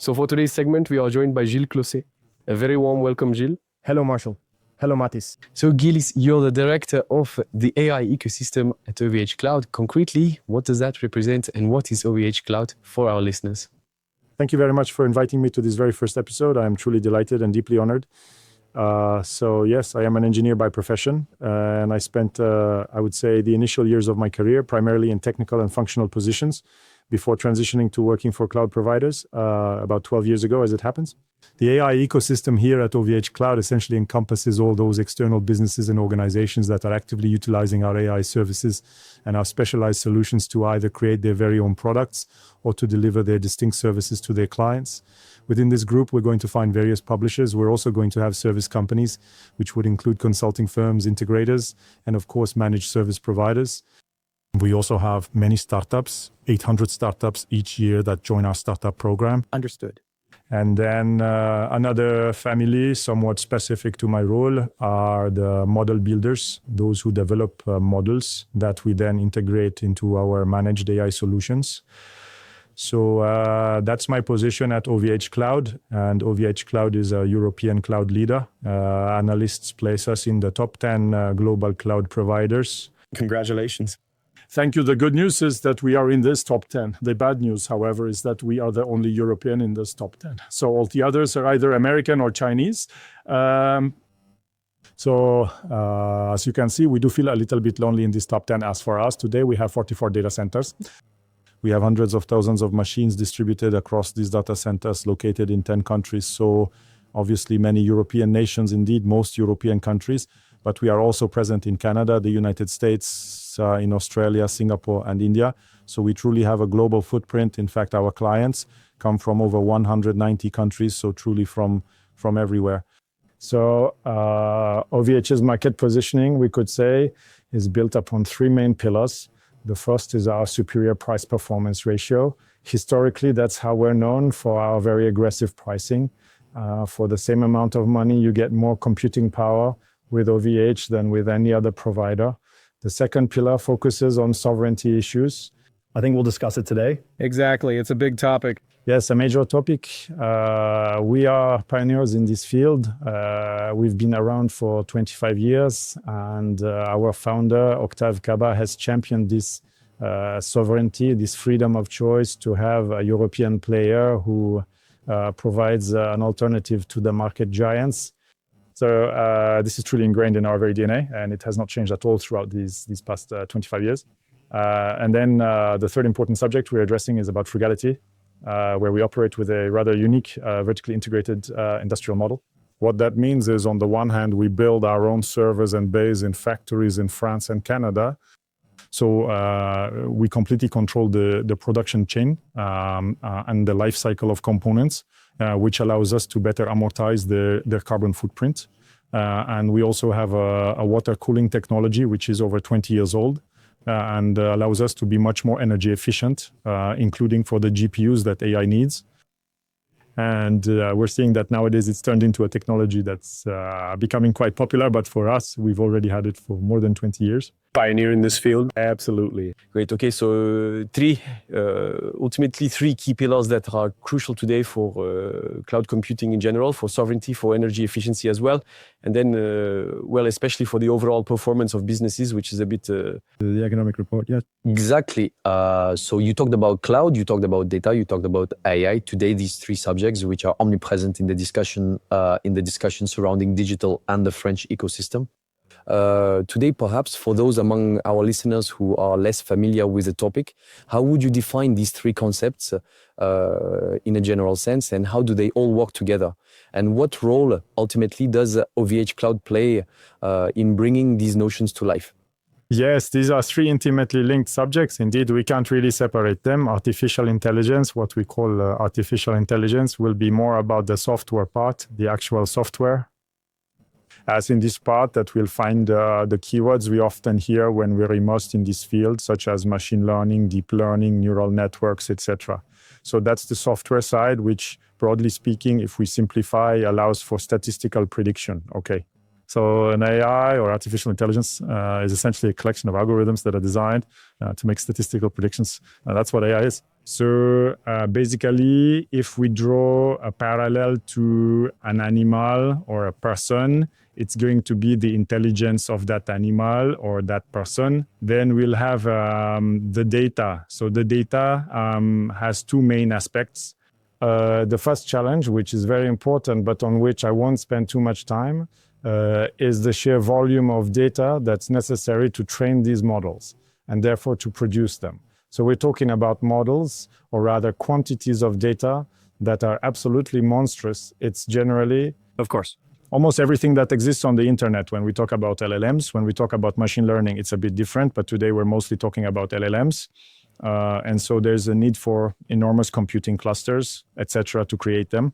So for today's segment, we are joined by Gilles Closset. A very warm welcome, Gilles. Hello, Marshall. Hello, Mathis. So Gilles, you're the director of the AI ecosystem at OVHcloud. Concretely, what does that represent and what is OVHcloud for our listeners? Thank you very much for inviting me to this very first episode. I am truly delighted and deeply honored. So yes, I am an engineer by profession, and I spent, I would say, the initial years of my career primarily in technical and functional positions before transitioning to working for cloud providers about 12 years ago, as it happens. The AI ecosystem here at OVHcloud essentially encompasses all those external businesses and organizations that are actively utilizing our AI services and our specialized solutions to either create their very own products or to deliver their distinct services to their clients. Within this group, we're going to find various publishers. We're also going to have service companies, which would include consulting firms, integrators, and of course, managed service providers. We also have many startups, 800 startups each year that join our startup program. Understood. And then another family, somewhat specific to my role, are the model builders, those who develop models that we then integrate into our managed AI solutions. So that's my position at OVHcloud, and OVHcloud is a European cloud leader. Analysts place us in the top 10 global cloud providers. Congratulations. Thank you. The good news is that we are in this top 10. The bad news, however, is that we are the only European in this top 10. So all the others are either American or Chinese. As you can see, we do feel a little bit lonely in this top 10. As for us, today we have 44 data centers. We have hundreds of thousands of machines distributed across these data centers located in 10 countries. So obviously many European nations, indeed most European countries, but we are also present in Canada, the United States, in Australia, Singapore, and India. So we truly have a global footprint. In fact, our clients come from over 190 countries, so truly from everywhere. So OVH's market positioning, we could say, is built upon three main pillars. The first is our superior price-performance ratio. Historically, that's how we're known, for our very aggressive pricing. For the same amount of money, you get more computing power with OVH than with any other provider. The second pillar focuses on sovereignty issues. I think we'll discuss it today. Exactly. It's a big topic. Yes, a major topic. We are pioneers in this field. We've been around for 25 years, and our founder, Octave Kaba, has championed this sovereignty, this freedom of choice to have a European player who provides an alternative to the market giants. So this is truly ingrained in our very DNA, and it has not changed at all throughout these past 25 years. And then the third important subject we're addressing is about frugality, where we operate with a rather unique vertically integrated industrial model. What that means is, on the one hand, we build our own servers and bays in factories in France and Canada. So we completely control the production chain and the life cycle of components, which allows us to better amortize their carbon footprint. And we also have a water cooling technology, which is over 20 years old, and allows us to be much more energy efficient, including for the GPUs that AI needs. And we're seeing that nowadays it's turned into a technology that's becoming quite popular, but for us, we've already had it for more than 20 years. Pioneer in this field. Absolutely. Great. Okay, so ultimately three key pillars that are crucial today for cloud computing in general, for sovereignty, for energy efficiency as well, and then, especially for the overall performance of businesses, which is a bit... The economic report, yes. Exactly. So you talked about cloud, you talked about data, you talked about AI. Today, these three subjects, which are omnipresent in the discussion surrounding digital and the French ecosystem. Today, perhaps for those among our listeners who are less familiar with the topic, how would you define these three concepts in a general sense, and how do they all work together? And what role ultimately does OVHcloud play in bringing these notions to life? Yes, these are three intimately linked subjects. Indeed, we can't really separate them. Artificial intelligence, what we call artificial intelligence, will be more about the software part, the actual software. As in this part that we'll find the keywords we often hear when we're immersed in this field, such as machine learning, deep learning, neural networks, etc. So that's the software side, which, broadly speaking, if we simplify, allows for statistical prediction. Okay. So an AI or artificial intelligence is essentially a collection of algorithms that are designed to make statistical predictions. That's what AI is. So basically, if we draw a parallel to an animal or a person, it's going to be the intelligence of that animal or that person. Then we'll have the data. So the data has two main aspects. The first challenge, which is very important, but on which I won't spend too much time, is the sheer volume of data that's necessary to train these models and therefore to produce them. So we're talking about models, or rather quantities of data that are absolutely monstrous. It's generally, Of course. almost everything that exists on the internet. When we talk about LLMs, when we talk about machine learning, it's a bit different, but today we're mostly talking about LLMs. And so there's a need for enormous computing clusters, etc., to create them.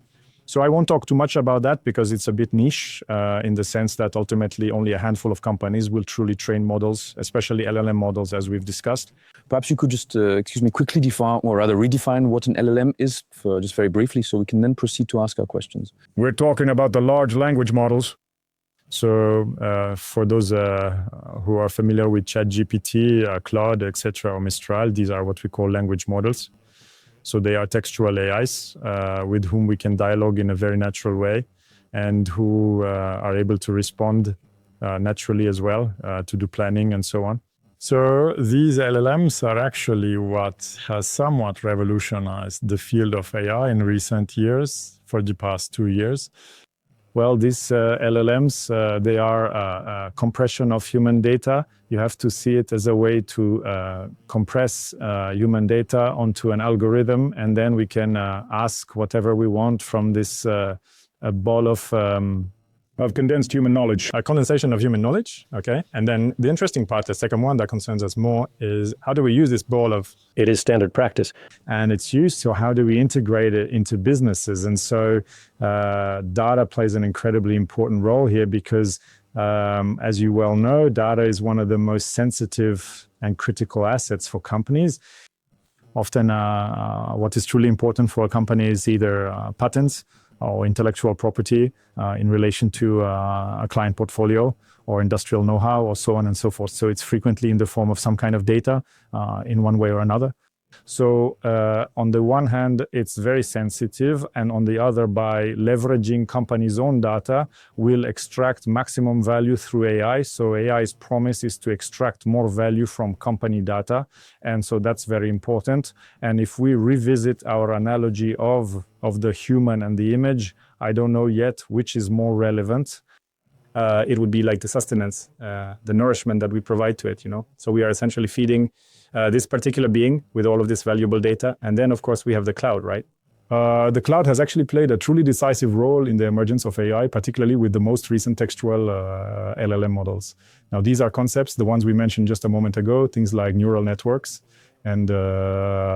So I won't talk too much about that because it's a bit niche in the sense that ultimately only a handful of companies will truly train models, especially LLM models, as we've discussed. Perhaps you could just, quickly define, or rather redefine what an LLM is, just very briefly, so we can then proceed to ask our questions. We're talking about the large language models. So for those who are familiar with ChatGPT, Claude, etc., or Mistral, these are what we call language models. So they are textual AIs with whom we can dialogue in a very natural way and who are able to respond naturally as well to do planning and so on. So these LLMs are actually what has somewhat revolutionized the field of AI in recent years, for the past 2 years. Well, these LLMs, they are a compression of human data. You have to see it as a way to compress human data onto an algorithm, and then we can ask whatever we want from this ball of condensed human knowledge, a condensation of human knowledge, okay? And then the interesting part, the second one that concerns us more, is how do we use this ball of... It is standard practice. And it's used, so how do we integrate it into businesses? And so data plays an incredibly important role here because, as you well know, data is one of the most sensitive and critical assets for companies. Often what is truly important for a company is either patents or intellectual property in relation to a client portfolio or industrial know-how or so on and so forth. So it's frequently in the form of some kind of data in one way or another. So on the one hand, it's very sensitive, and on the other, by leveraging companies' own data, we'll extract maximum value through AI. So AI's promise is to extract more value from company data, and so that's very important. And if we revisit our analogy of the human and the image, I don't know yet which is more relevant. It would be like the sustenance, the nourishment that we provide to it, you know. So we are essentially feeding this particular being with all of this valuable data. And then, of course, we have the cloud, right? The cloud has actually played a truly decisive role in the emergence of AI, particularly with the most recent textual LLM models. Now, these are concepts, the ones we mentioned just a moment ago, things like neural networks and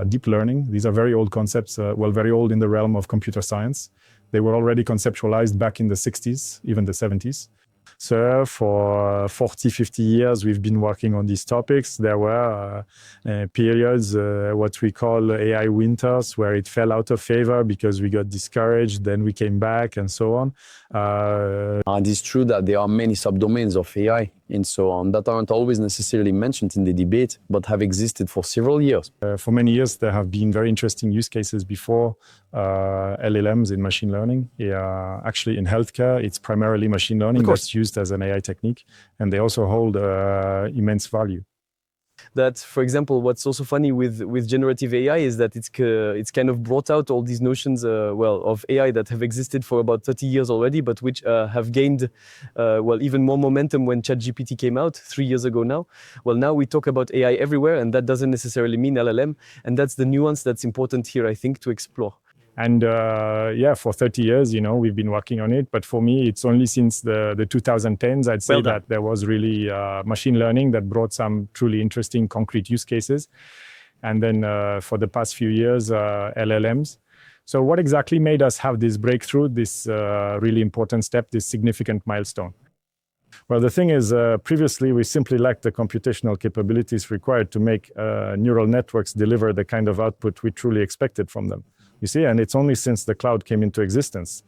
deep learning. These are very old concepts, very old in the realm of computer science. They were already conceptualized back in the 60s, even the 70s. So for 40, 50 years, we've been working on these topics. There were periods, what we call AI winters, where it fell out of favor because we got discouraged, then we came back and so on. And it's true that there are many subdomains of AI and so on that aren't always necessarily mentioned in the debate, but have existed for several years. For many years, there have been very interesting use cases before LLMs in machine learning. Actually, in healthcare, it's primarily machine learning that's used as an AI technique, and they also hold immense value. That, for example, what's also funny with generative AI is that it's kind of brought out all these notions, of AI that have existed for about 30 years already, but which have gained, even more momentum when ChatGPT came out 3 years ago now. Well, now we talk about AI everywhere, and that doesn't necessarily mean LLM, and that's the nuance that's important here, I think, to explore. And for 30 years, we've been working on it. But for me, it's only since the 2010s, I'd say that there was really machine learning that brought some truly interesting concrete use cases. And then for the past few years, LLMs. So what exactly made us have this breakthrough, this really important step, this significant milestone? Well, the thing is, previously, we simply lacked the computational capabilities required to make neural networks deliver the kind of output we truly expected from them. You see, and it's only since the cloud came into existence,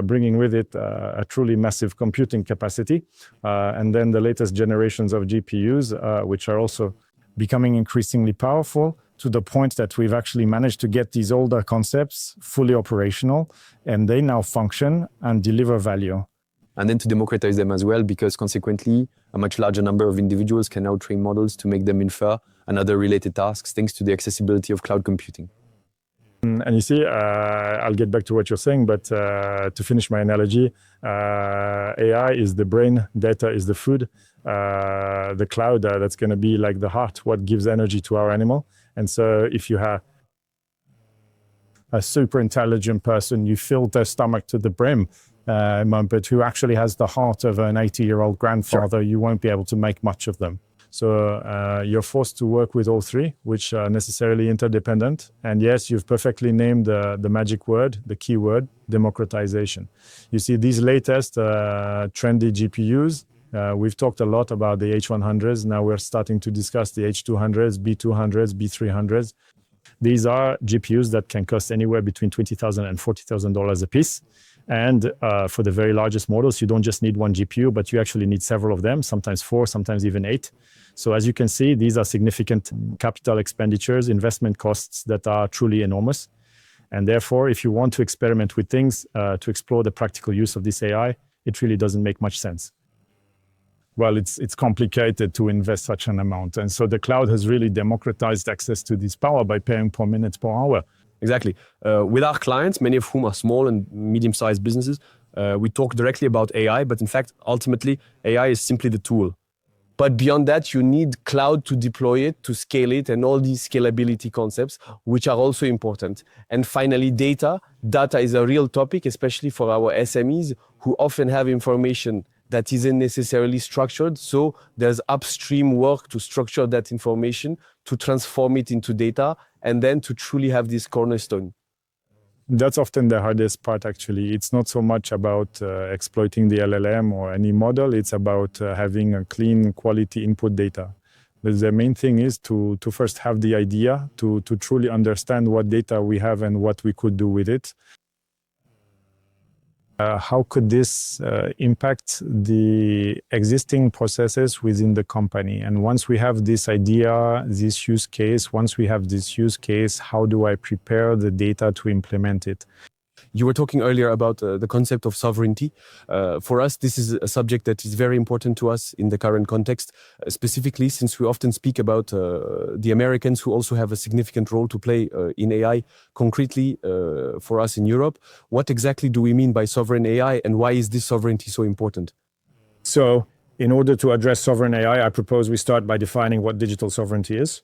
bringing with it a truly massive computing capacity, and then the latest generations of GPUs, which are also becoming increasingly powerful, to the point that we've actually managed to get these older concepts fully operational, and they now function and deliver value. And then to democratize them as well, because consequently, a much larger number of individuals can now train models to make them infer and other related tasks, thanks to the accessibility of cloud computing. And you see, I'll get back to what you're saying, but to finish my analogy, AI is the brain, data is the food, the cloud, that's going to be like the heart, what gives energy to our animal. And so if you have a super intelligent person, you fill their stomach to the brim, but who actually has the heart of an 80-year-old grandfather, you won't be able to make much of them. So you're forced to work with all three, which are necessarily interdependent. And yes, you've perfectly named the magic word, the key word, democratization. You see, these latest trendy GPUs, we've talked a lot about the H100s. Now we're starting to discuss the H200s, B200s, B300s. These are GPUs that can cost anywhere between $20,000 and $40,000 a piece. And for the very largest models, you don't just need one GPU, but you actually need several of them, sometimes 4, sometimes even 8. So as you can see, these are significant capital expenditures, investment costs that are truly enormous. And therefore, if you want to experiment with things to explore the practical use of this AI, it really doesn't make much sense. Well, it's complicated to invest such an amount. And so the cloud has really democratized access to this power by paying per minute per hour. Exactly. With our clients, many of whom are small and medium-sized businesses, we talk directly about AI, but in fact, ultimately, AI is simply the tool. But beyond that, you need cloud to deploy it, to scale it, and all these scalability concepts, which are also important. And finally, data. Data is a real topic, especially for our SMEs, who often have information that isn't necessarily structured. So there's upstream work to structure that information, to transform it into data, and then to truly have this cornerstone. That's often the hardest part, actually. It's not so much about exploiting the LLM or any model. It's about having a clean quality input data. But the main thing is to first have the idea, to truly understand what data we have and what we could do with it. How could this impact the existing processes within the company? And once we have this idea, this use case, how do I prepare the data to implement it? You were talking earlier about the concept of sovereignty. For us, this is a subject that is very important to us in the current context, specifically since we often speak about the Americans who also have a significant role to play in AI. Concretely, for us in Europe, what exactly do we mean by sovereign AI, and why is this sovereignty so important? So, in order to address sovereign AI, I propose we start by defining what digital sovereignty is.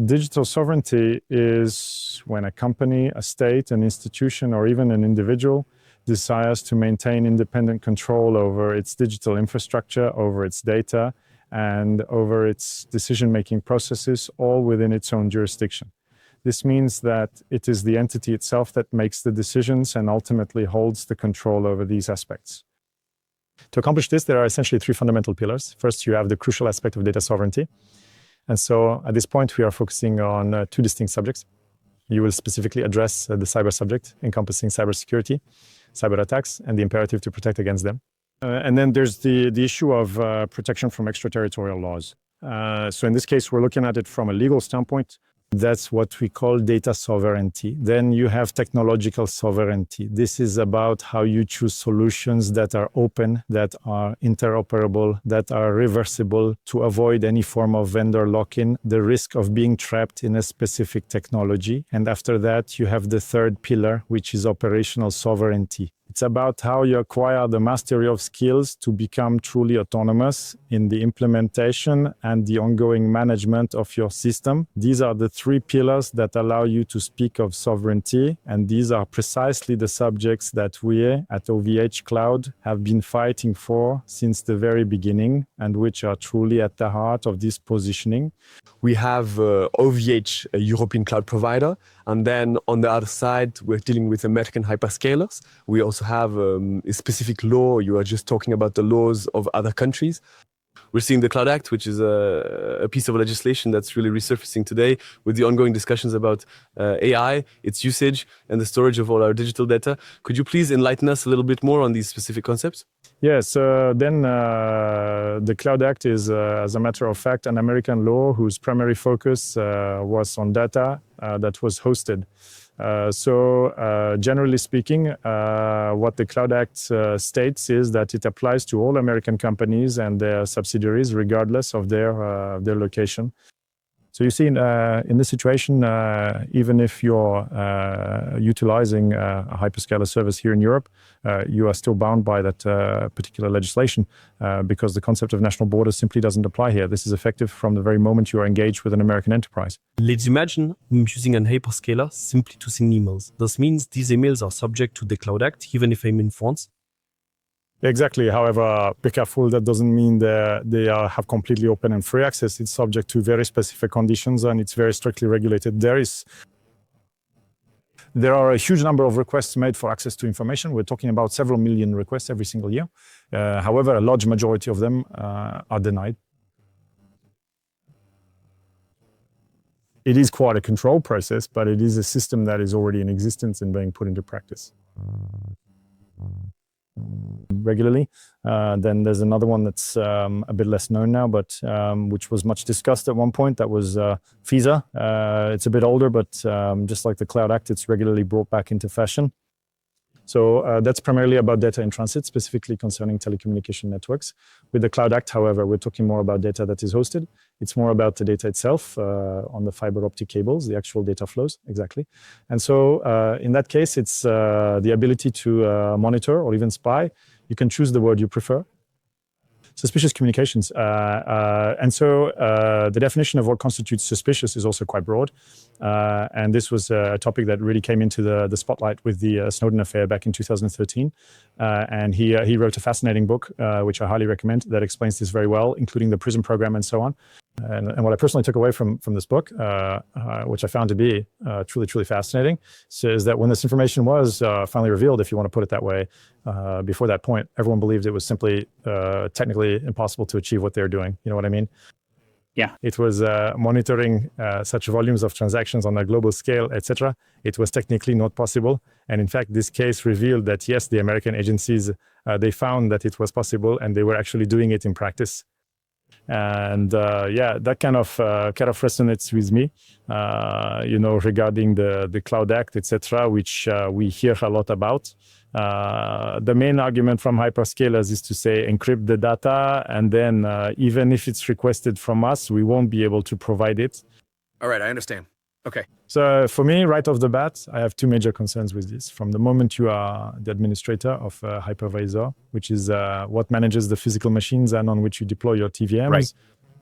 Digital sovereignty is when a company, a state, an institution, or even an individual desires to maintain independent control over its digital infrastructure, over its data, and over its decision-making processes, all within its own jurisdiction. This means that it is the entity itself that makes the decisions and ultimately holds the control over these aspects. To accomplish this, there are essentially 3 fundamental pillars. First, you have the crucial aspect of data sovereignty. And so at this point, we are focusing on 2 distinct subjects. You will specifically address the cyber subject, encompassing cybersecurity, cyber attacks, and the imperative to protect against them. And then there's the issue of protection from extraterritorial laws. So in this case, we're looking at it from a legal standpoint. That's what we call data sovereignty. Then you have technological sovereignty. This is about how you choose solutions that are open, that are interoperable, that are reversible to avoid any form of vendor lock-in, the risk of being trapped in a specific technology. And after that, you have the third pillar, which is operational sovereignty. It's about how you acquire the mastery of skills to become truly autonomous in the implementation and the ongoing management of your system. These are the 3 pillars that allow you to speak of sovereignty, and these are precisely the subjects that we at OVHcloud have been fighting for since the very beginning, and which are truly at the heart of this positioning. We have OVH, a European cloud provider, and then on the other side, we're dealing with American hyperscalers. We also have a specific law. You are just talking about the laws of other countries. We're seeing the Cloud Act, which is a piece of legislation that's really resurfacing today with the ongoing discussions about AI, its usage, and the storage of all our digital data. Could you please enlighten us a little bit more on these specific concepts? Yes, then the Cloud Act is, as a matter of fact, an American law whose primary focus was on data that was hosted. So generally speaking, what the Cloud Act states is that it applies to all American companies and their subsidiaries, regardless of their location. So you see, in this situation, even if you're utilizing a hyperscaler service here in Europe, you are still bound by that particular legislation because the concept of national borders simply doesn't apply here. This is effective from the very moment you are engaged with an American enterprise. Let's imagine I'm using an hyperscaler simply to send emails. This means these emails are subject to the Cloud Act, even if I'm in France. Exactly. However, be careful, that doesn't mean that they have completely open and free access. It's subject to very specific conditions and it's very strictly regulated. There are a huge number of requests made for access to information. We're talking about several million requests every single year. However, a large majority of them are denied. It is quite a control process, but it is a system that is already in existence and being put into practice regularly. Then there's another one that's a bit less known now, but which was much discussed at one point. That was FISA. It's a bit older, but just like the Cloud Act, it's regularly brought back into fashion. So that's primarily about data in transit, specifically concerning telecommunication networks. With the Cloud Act, however, we're talking more about data that is hosted. It's more about the data itself on the fiber optic cables, the actual data flows, exactly. And so in that case, it's the ability to monitor or even spy. You can choose the word you prefer. Suspicious communications. And so the definition of what constitutes suspicious is also quite broad. And this was a topic that really came into the spotlight with the Snowden affair back in 2013. And he wrote a fascinating book, which I highly recommend, that explains this very well, including the PRISM program and so on. And what I personally took away from this book, which I found to be truly, truly fascinating, is that when this information was finally revealed, if you want to put it that way, before that point, everyone believed it was simply technically impossible to achieve what they're doing. You know what I mean? Yeah. It was monitoring such volumes of transactions on a global scale, etc. It was technically not possible. And in fact, this case revealed that, yes, the American agencies, they found that it was possible and they were actually doing it in practice. And yeah, that kind of resonates with me, regarding the Cloud Act, etc., which we hear a lot about. The main argument from hyperscalers is to say encrypt the data, and then even if it's requested from us, we won't be able to provide it. All right, I understand. Okay. So for me, right off the bat, I have two major concerns with this. From the moment you are the administrator of a hypervisor, which is what manages the physical machines and on which you deploy your TVMs, Right.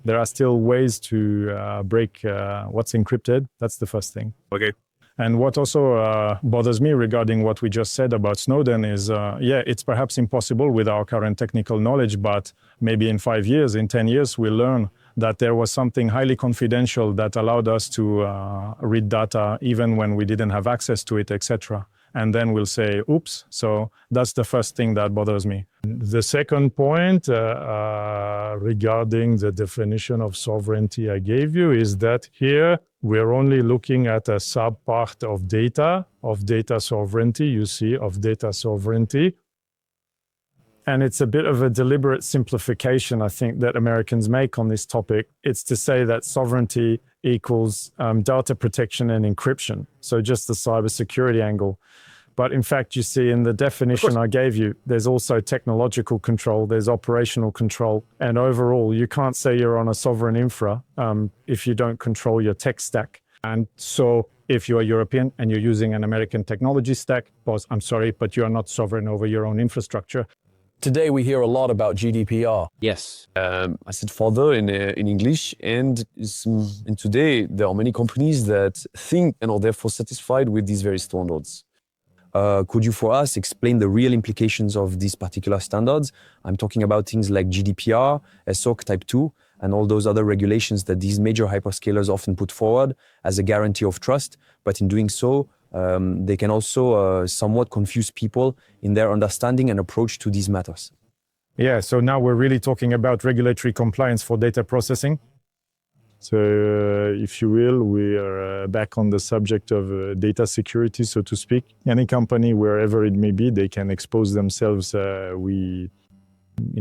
There are still ways to break what's encrypted. That's the first thing. Okay. And what also bothers me regarding what we just said about Snowden is, yeah, it's perhaps impossible with our current technical knowledge, but maybe in 5 years, in 10 years, we'll learn that there was something highly confidential that allowed us to read data even when we didn't have access to it, etc. And then we'll say, oops. So that's the first thing that bothers me. The second point regarding the definition of sovereignty I gave you is that here we're only looking at a sub-part of data sovereignty, you see, of data sovereignty. And it's a bit of a deliberate simplification, I think, that Americans make on this topic. It's to say that sovereignty equals data protection and encryption. So just the cybersecurity angle. But in fact, you see in the definition I gave you, there's also technological control, there's operational control. And overall, you can't say you're on a sovereign infra if you don't control your tech stack. And so if you're European and you're using an American technology stack, boss, I'm sorry, but you are not sovereign over your own infrastructure. Today we hear a lot about GDPR. Yes. I said further in English, and today there are many companies that think and are therefore satisfied with these very standards. Could you, for us, explain the real implications of these particular standards? I'm talking about things like GDPR, SOC Type 2, and all those other regulations that these major hyperscalers often put forward as a guarantee of trust. But in doing so, they can also somewhat confuse people in their understanding and approach to these matters. Yeah, so now we're really talking about regulatory compliance for data processing. So if you will, we are back on the subject of data security, so to speak. Any company, wherever it may be, they can expose themselves in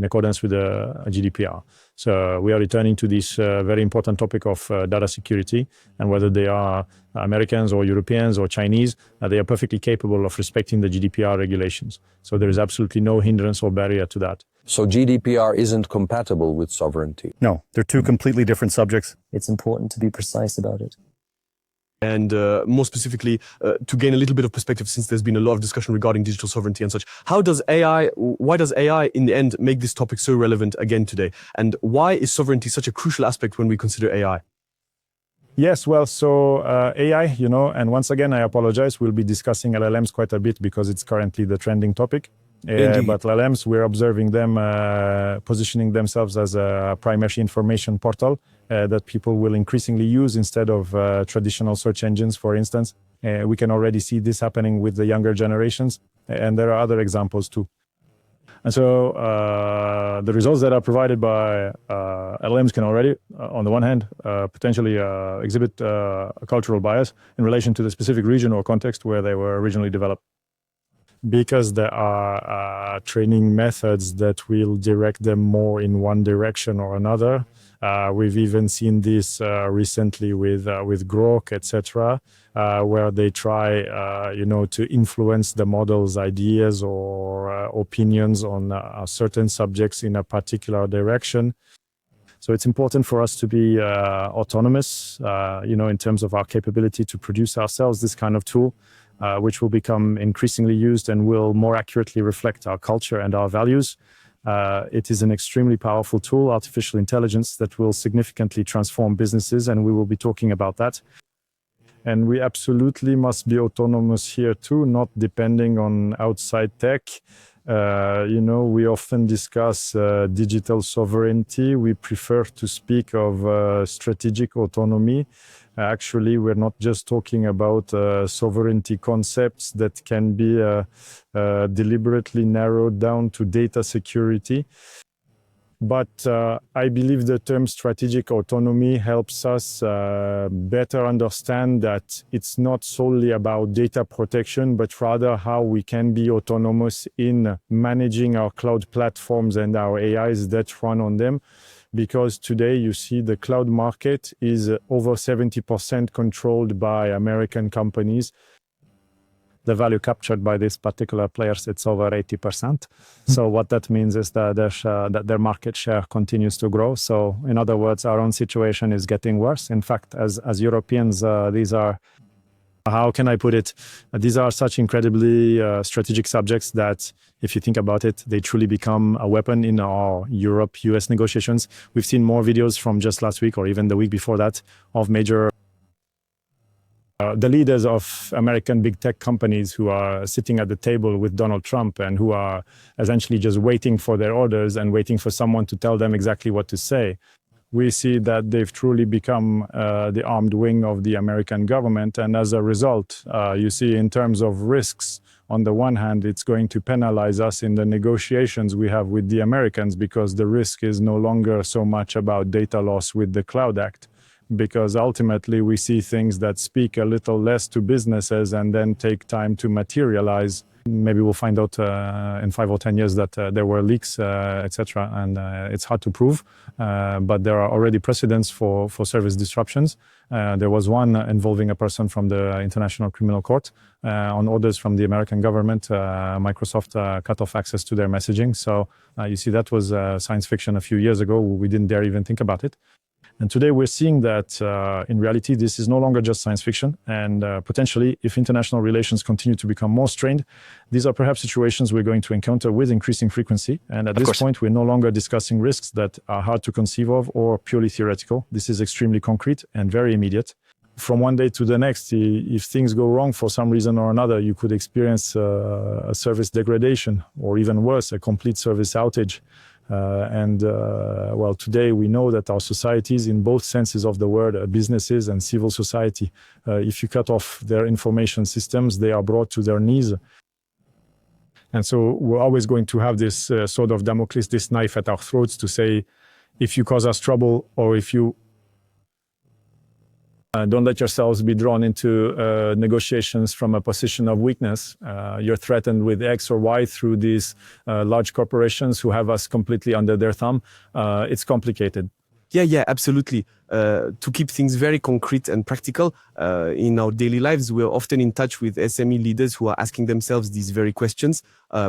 accordance with the GDPR. So we are returning to this very important topic of data security, and whether they are Americans or Europeans or Chinese, they are perfectly capable of respecting the GDPR regulations. So there is absolutely no hindrance or barrier to that. So GDPR isn't compatible with sovereignty. No, they're two completely different subjects. It's important to be precise about it. And more specifically, to gain a little bit of perspective, since there's been a lot of discussion regarding digital sovereignty and such, why does AI in the end make this topic so relevant again today? And why is sovereignty such a crucial aspect when we consider AI? Yes, well, so AI, and once again, I apologize, we'll be discussing LLMs quite a bit because it's currently the trending topic. But LLMs, we're observing them positioning themselves as a primary information portal that people will increasingly use instead of traditional search engines, for instance. We can already see this happening with the younger generations, and there are other examples too. And so the results that are provided by LLMs can already, on the one hand, potentially exhibit a cultural bias in relation to the specific region or context where they were originally developed. Because there are training methods that will direct them more in one direction or another. We've even seen this recently with Grok, etc., where they try, to influence the model's ideas or opinions on certain subjects in a particular direction. So it's important for us to be autonomous, in terms of our capability to produce ourselves this kind of tool. Which will become increasingly used and will more accurately reflect our culture and our values. It is an extremely powerful tool, artificial intelligence, that will significantly transform businesses, and we will be talking about that. And we absolutely must be autonomous here too, not depending on outside tech. We often discuss digital sovereignty. We prefer to speak of strategic autonomy. Actually, we're not just talking about sovereignty concepts that can be deliberately narrowed down to data security. But I believe the term strategic autonomy helps us better understand that it's not solely about data protection, but rather how we can be autonomous in managing our cloud platforms and our AIs that run on them. Because today you see the cloud market is over 70% controlled by American companies. The value captured by these particular players, it's over 80%. So what that means is that their market share continues to grow. So in other words, our own situation is getting worse. In fact, as Europeans, these are, how can I put it? These are such incredibly strategic subjects that if you think about it, they truly become a weapon in our Europe-US negotiations. We've seen more videos from just last week or even the week before that of major the leaders of American big tech companies who are sitting at the table with Donald Trump and who are essentially just waiting for their orders and waiting for someone to tell them exactly what to say. We see that they've truly become the armed wing of the American government. And as a result, you see in terms of risks, on the one hand, it's going to penalize us in the negotiations we have with the Americans because the risk is no longer so much about data loss with the Cloud Act. Because ultimately we see things that speak a little less to businesses and then take time to materialize. Maybe we'll find out in 5 or 10 years that there were leaks, etc. And it's hard to prove, but there are already precedents for service disruptions. There was one involving a person from the International Criminal Court. On orders from the American government, Microsoft cut off access to their messaging. So you see that was science fiction a few years ago. We didn't dare even think about it. And today we're seeing that in reality, this is no longer just science fiction. And potentially, if international relations continue to become more strained, these are perhaps situations we're going to encounter with increasing frequency. And at this point, we're no longer discussing risks that are hard to conceive of or purely theoretical. This is extremely concrete and very immediate. From one day to the next, if things go wrong for some reason or another, you could experience a service degradation or even worse, a complete service outage. Well, today we know that our societies, in both senses of the word, businesses and civil society, if you cut off their information systems, they are brought to their knees. And so we're always going to have this sort of Damocles, this knife at our throats to say, if you cause us trouble, or if you don't let yourselves be drawn into negotiations from a position of weakness, you're threatened with X or Y through these large corporations who have us completely under their thumb. It's complicated. Yeah, absolutely. To keep things very concrete and practical, in our daily lives, we're often in touch with SME leaders who are asking themselves these very questions,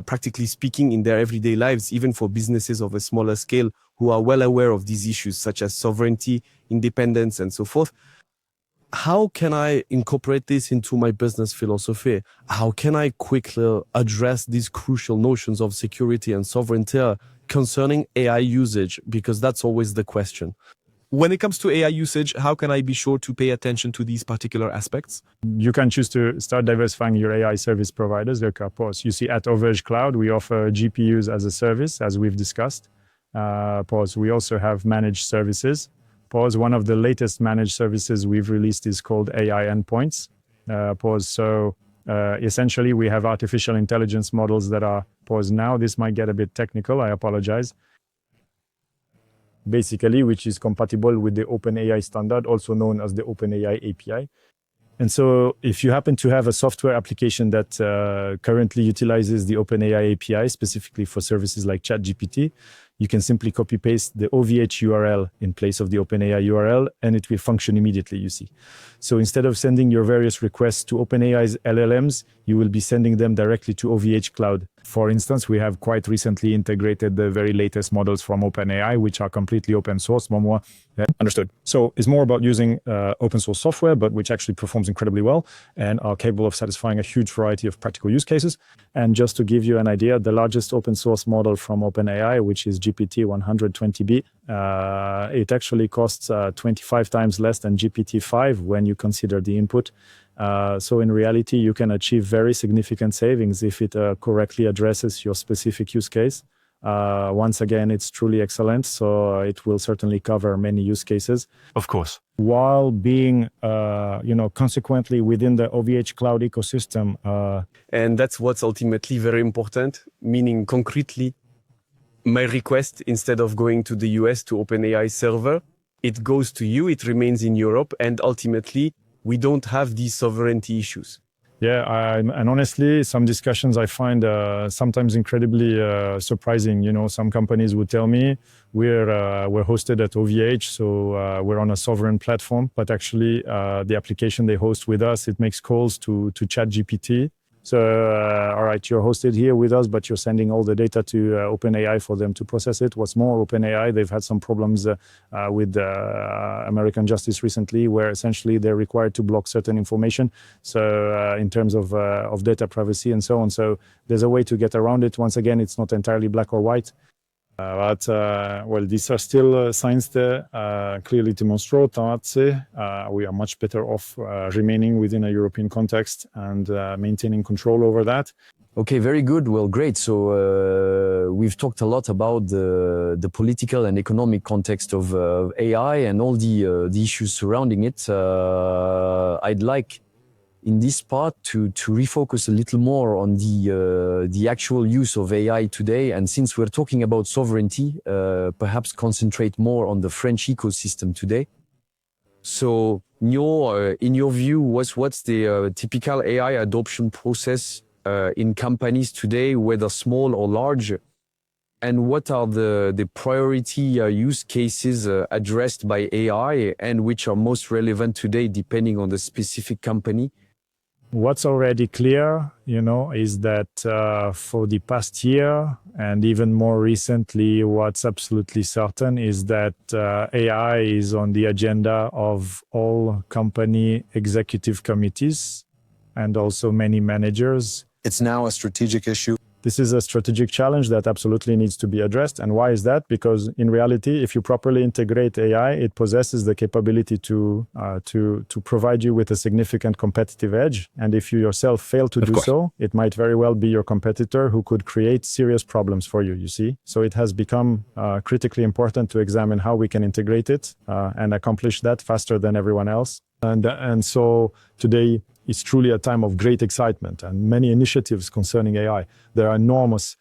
practically speaking in their everyday lives, even for businesses of a smaller scale who are well aware of these issues such as sovereignty, independence, and so forth. How can I incorporate this into my business philosophy? How can I quickly address these crucial notions of security and sovereignty concerning AI usage? Because that's always the question. When it comes to AI usage, how can I be sure to pay attention to these particular aspects? You can choose to start diversifying your AI service providers. You see, at OVHcloud, we offer GPUs as a service, as we've discussed. We also have managed services. One of the latest managed services we've released is called AI Endpoints. Essentially, we have artificial intelligence models that are, now this might get a bit technical, I apologize. Basically, which is compatible with the OpenAI standard, also known as the OpenAI API. And so if you happen to have a software application that currently utilizes the OpenAI API, specifically for services like ChatGPT, you can simply copy paste the OVH URL in place of the OpenAI URL, and it will function immediately, you see. So instead of sending your various requests to OpenAI's LLMs, you will be sending them directly to OVHcloud. For instance, we have quite recently integrated the very latest models from OpenAI, which are completely open source. Understood. So it's more about using open source software, but which actually performs incredibly well and are capable of satisfying a huge variety of practical use cases. And just to give you an idea, the largest open source model from OpenAI, which is GPT-120B, it actually costs 25 times less than GPT-5 when you consider the input. So in reality, you can achieve very significant savings if it correctly addresses your specific use case. Once again, it's truly excellent, so it will certainly cover many use cases. Of course. While being, consequently within the OVHcloud ecosystem. And that's what's ultimately very important, meaning concretely, my request, instead of going to the US to OpenAI server, it goes to you, it remains in Europe, and ultimately, we don't have these sovereignty issues. Yeah, and honestly, some discussions I find sometimes incredibly surprising. You know, some companies would tell me we're hosted at OVH, so we're on a sovereign platform. But actually, the application they host with us, it makes calls to ChatGPT. So, all right, you're hosted here with us, but you're sending all the data to OpenAI for them to process it. What's more, OpenAI, they've had some problems with American justice recently, where essentially they're required to block certain information. So, in terms of data privacy and so on. So, there's a way to get around it. Once again, it's not entirely black or white. But these are still signs that clearly demonstrate that we are much better off remaining within a European context and maintaining control over that. Okay, very good. Well, great. So we've talked a lot about the political and economic context of AI and all the issues surrounding it. I'd like, in this part, to refocus a little more on the actual use of AI today. And since we're talking about sovereignty, perhaps concentrate more on the French ecosystem today. So, in your view, what's the typical AI adoption process in companies today, whether small or large? And what are the priority use cases addressed by AI and which are most relevant today, depending on the specific company? What's already clear, is that for the past year and even more recently, what's absolutely certain is that AI is on the agenda of all company executive committees and also many managers. It's now a strategic issue. This is a strategic challenge that absolutely needs to be addressed. And why is that? Because in reality, if you properly integrate AI, it possesses the capability to provide you with a significant competitive edge. And if you yourself fail to do so, it might very well be your competitor who could create serious problems for you, you see? So it has become critically important to examine how we can integrate it and accomplish that faster than everyone else. And so today, it's truly a time of great excitement and many initiatives concerning AI. There are enormous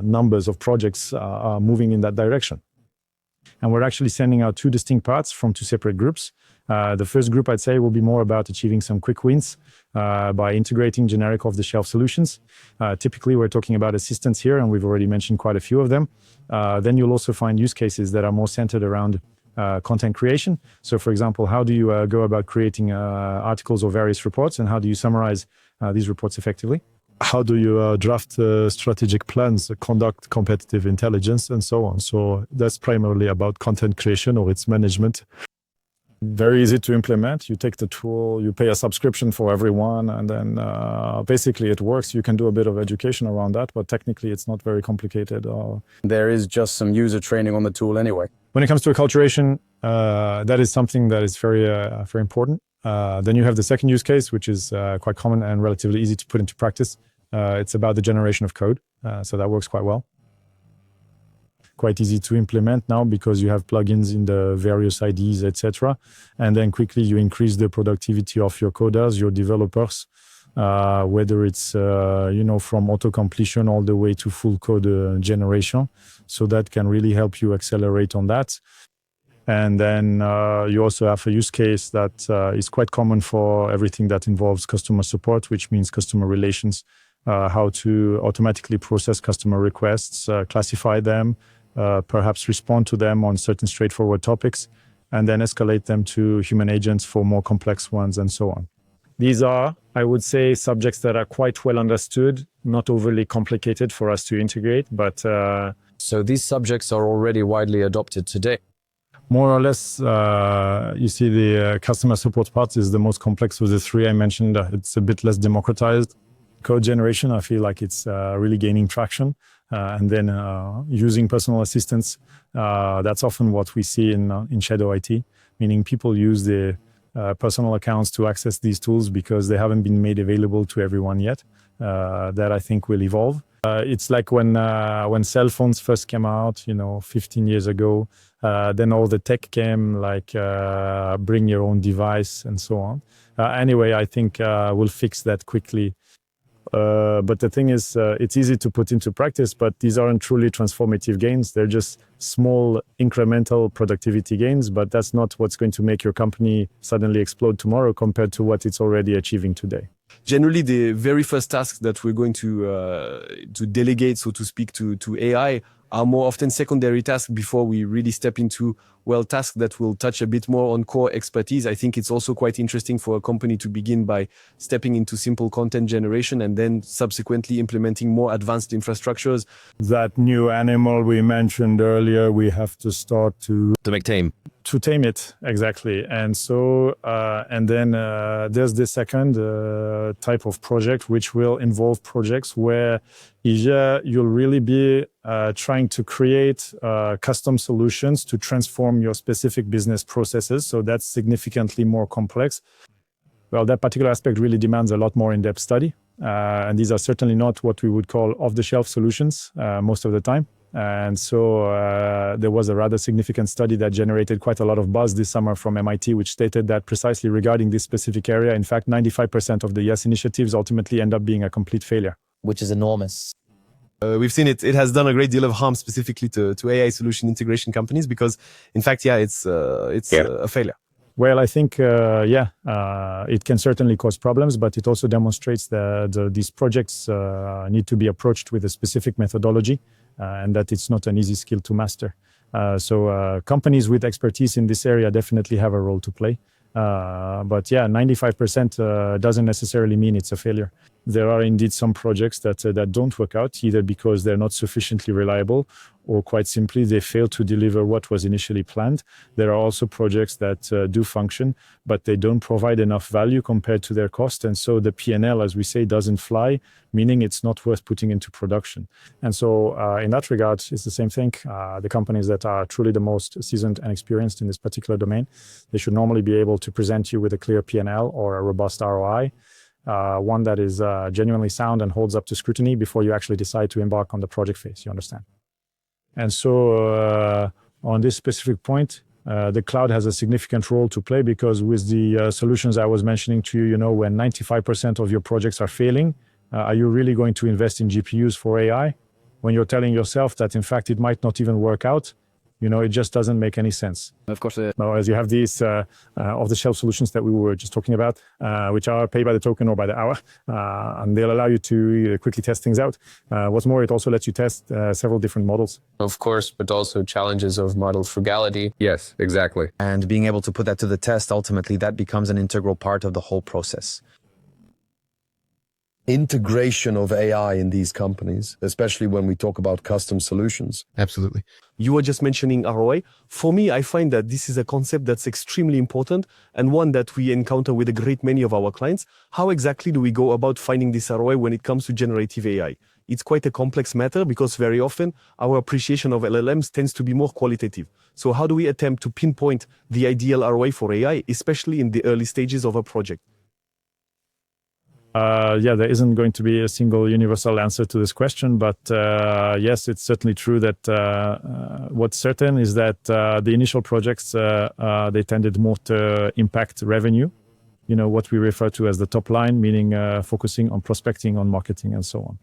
numbers of projects moving in that direction. And we're actually sending out two distinct parts from two separate groups. The first group, I'd say, will be more about achieving some quick wins by integrating generic off-the-shelf solutions. Typically, we're talking about assistants here, and we've already mentioned quite a few of them. Then you'll also find use cases that are more centered around content creation. So, for example, how do you go about creating articles or various reports, and how do you summarize these reports effectively? How do you draft strategic plans, conduct competitive intelligence, and so on? So that's primarily about content creation or its management. Very easy to implement. You take the tool, you pay a subscription for everyone, and then basically it works. You can do a bit of education around that, but technically it's not very complicated. There is just some user training on the tool anyway. When it comes to acculturation, that is something that is very important. Then you have the second use case, which is quite common and relatively easy to put into practice. It's about the generation of code. So that works quite well. Quite easy to implement now because you have plugins in the various IDs, etc. And then quickly you increase the productivity of your coders, your developers, whether it's from auto-completion all the way to full code generation. So that can really help you accelerate on that. And then you also have a use case that is quite common for everything that involves customer support, which means customer relations, how to automatically process customer requests, classify them, perhaps respond to them on certain straightforward topics, and then escalate them to human agents for more complex ones, and so on. These are, I would say, subjects that are quite well understood, not overly complicated for us to integrate, but... So these subjects are already widely adopted today. More or less, you see the customer support part is the most complex of the three I mentioned. It's a bit less democratized. Code generation, I feel like it's really gaining traction. And then using personal assistants, that's often what we see in shadow IT, meaning people use the personal accounts to access these tools because they haven't been made available to everyone yet. That I think will evolve. It's like when cell phones first came out, 15 years ago, then all the tech came, like bring your own device and so on. Anyway, I think we'll fix that quickly. But the thing is, it's easy to put into practice, but these aren't truly transformative gains. They're just small incremental productivity gains, but that's not what's going to make your company suddenly explode tomorrow compared to what it's already achieving today. Generally, the very first tasks that we're going to delegate, so to speak, to AI are more often secondary tasks before we really step into, tasks that will touch a bit more on core expertise. I think it's also quite interesting for a company to begin by stepping into simple content generation and then subsequently implementing more advanced infrastructures. That new animal we mentioned earlier, we have to start to make tame. To tame it, exactly. And so, and then there's the second type of project, which will involve projects where you'll really be trying to create custom solutions to transform your specific business processes. So that's significantly more complex. Well, that particular aspect really demands a lot more in-depth study. And these are certainly not what we would call off-the-shelf solutions most of the time. And so there was a rather significant study that generated quite a lot of buzz this summer from MIT, which stated that precisely regarding this specific area, in fact, 95% of the YES initiatives ultimately end up being a complete failure. Which is enormous. We've seen it. It has done a great deal of harm specifically to AI solution integration companies because, in fact, it's a failure. Well, I think, it can certainly cause problems, but it also demonstrates that these projects need to be approached with a specific methodology and that it's not an easy skill to master. So companies with expertise in this area definitely have a role to play. But 95% doesn't necessarily mean it's a failure. There are indeed some projects that don't work out, either because they're not sufficiently reliable or quite simply they fail to deliver what was initially planned. There are also projects that do function, but they don't provide enough value compared to their cost. And so the P&L, as we say, doesn't fly, meaning it's not worth putting into production. And so in that regard, it's the same thing. The companies that are truly the most seasoned and experienced in this particular domain, they should normally be able to present you with a clear P&L or a robust ROI, one that is genuinely sound and holds up to scrutiny before you actually decide to embark on the project phase, you understand? And so on this specific point, the cloud has a significant role to play, because with the solutions I was mentioning to you, when 95% of your projects are failing, are you really going to invest in GPUs for AI when you're telling yourself that in fact it might not even work out? It just doesn't make any sense. Of course, Now, as you have these off-the-shelf solutions that we were just talking about, which are paid by the token or by the hour, and they'll allow you to quickly test things out. What's more, it also lets you test several different models. Of course, but also challenges of model frugality. Yes, exactly. And being able to put that to the test, ultimately, that becomes an integral part of the whole process. Integration of AI in these companies, especially when we talk about custom solutions. Absolutely. You were just mentioning ROI. For me, I find that this is a concept that's extremely important and one that we encounter with a great many of our clients. How exactly do we go about finding this ROI when it comes to generative AI? It's quite a complex matter because very often our appreciation of LLMs tends to be more qualitative. So how do we attempt to pinpoint the ideal ROI for AI, especially in the early stages of a project? There isn't going to be a single universal answer to this question, but yes, it's certainly true that what's certain is that the initial projects, they tended more to impact revenue, what we refer to as the top line, meaning focusing on prospecting, on marketing, and so on.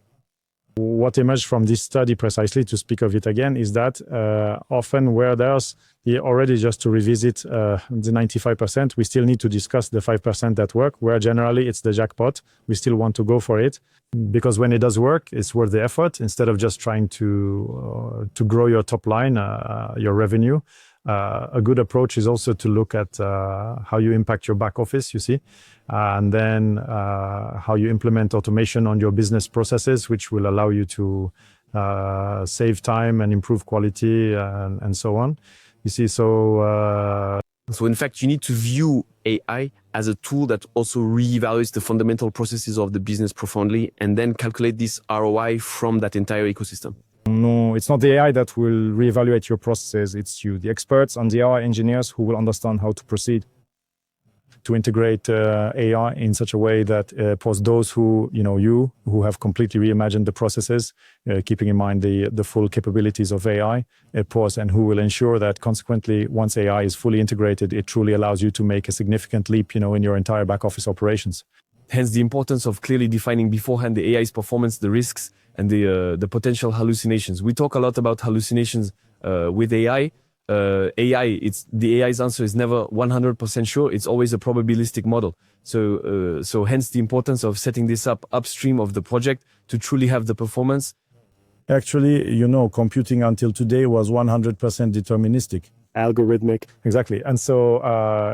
What emerged from this study, precisely to speak of it again, is that often where there's already, just to revisit the 95%, we still need to discuss the 5% that work, where generally it's the jackpot. We still want to go for it, because when it does work, it's worth the effort, instead of just trying to grow your top line, your revenue. A good approach is also to look at how you impact your back office, you see, and then how you implement automation on your business processes, which will allow you to save time and improve quality and so on. You see, so in fact, you need to view AI as a tool that also reevaluates the fundamental processes of the business profoundly and then calculate this ROI from that entire ecosystem. No, it's not the AI that will reevaluate your processes. It's you, the experts and the AI engineers, who will understand how to proceed to integrate AI in such a way that for those who, who have completely reimagined the processes, keeping in mind the full capabilities of AI, and who will ensure that consequently, once AI is fully integrated, it truly allows you to make a significant leap, in your entire back office operations. Hence the importance of clearly defining beforehand the AI's performance, the risks, and the potential hallucinations. We talk a lot about hallucinations with AI. The AI's answer is never 100% sure. It's always a probabilistic model. So hence the importance of setting this up upstream of the project to truly have the performance. Actually, computing until today was 100% deterministic. Algorithmic. Exactly. And so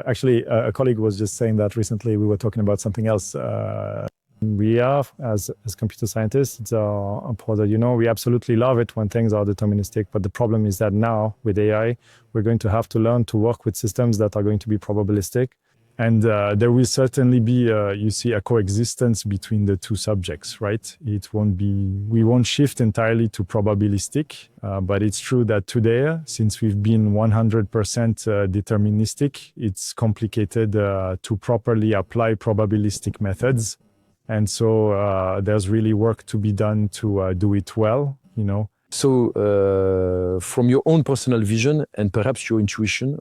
actually, a colleague was just saying that recently. We were talking about something else. We are, as computer scientists, we absolutely love it when things are deterministic. But the problem is that now, with AI, we're going to have to learn to work with systems that are going to be probabilistic. And there will certainly be, a coexistence between the two subjects, right? We won't shift entirely to probabilistic, but it's true that today, since we've been 100% deterministic, it's complicated to properly apply probabilistic methods. And so there's really work to be done to do it well, So from your own personal vision and perhaps your intuition,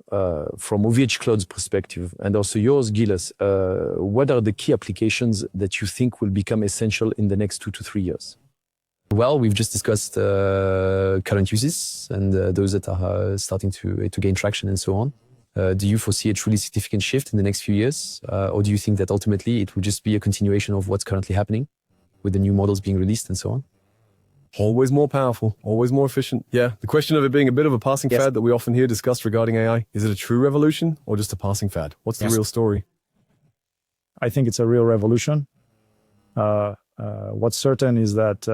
from OVHcloud's perspective, and also yours, Gilles, what are the key applications that you think will become essential in the next 2 to 3 years? Well, we've just discussed current uses and those that are starting to gain traction and so on. Do you foresee a truly significant shift in the next few years? Or do you think that ultimately it will just be a continuation of what's currently happening with the new models being released and so on? Always more powerful, always more efficient. Yeah, the question of it being a bit of a passing fad that we often hear discussed regarding AI. Is it a true revolution or just a passing fad? What's the real story? I think it's a real revolution. What's certain is that,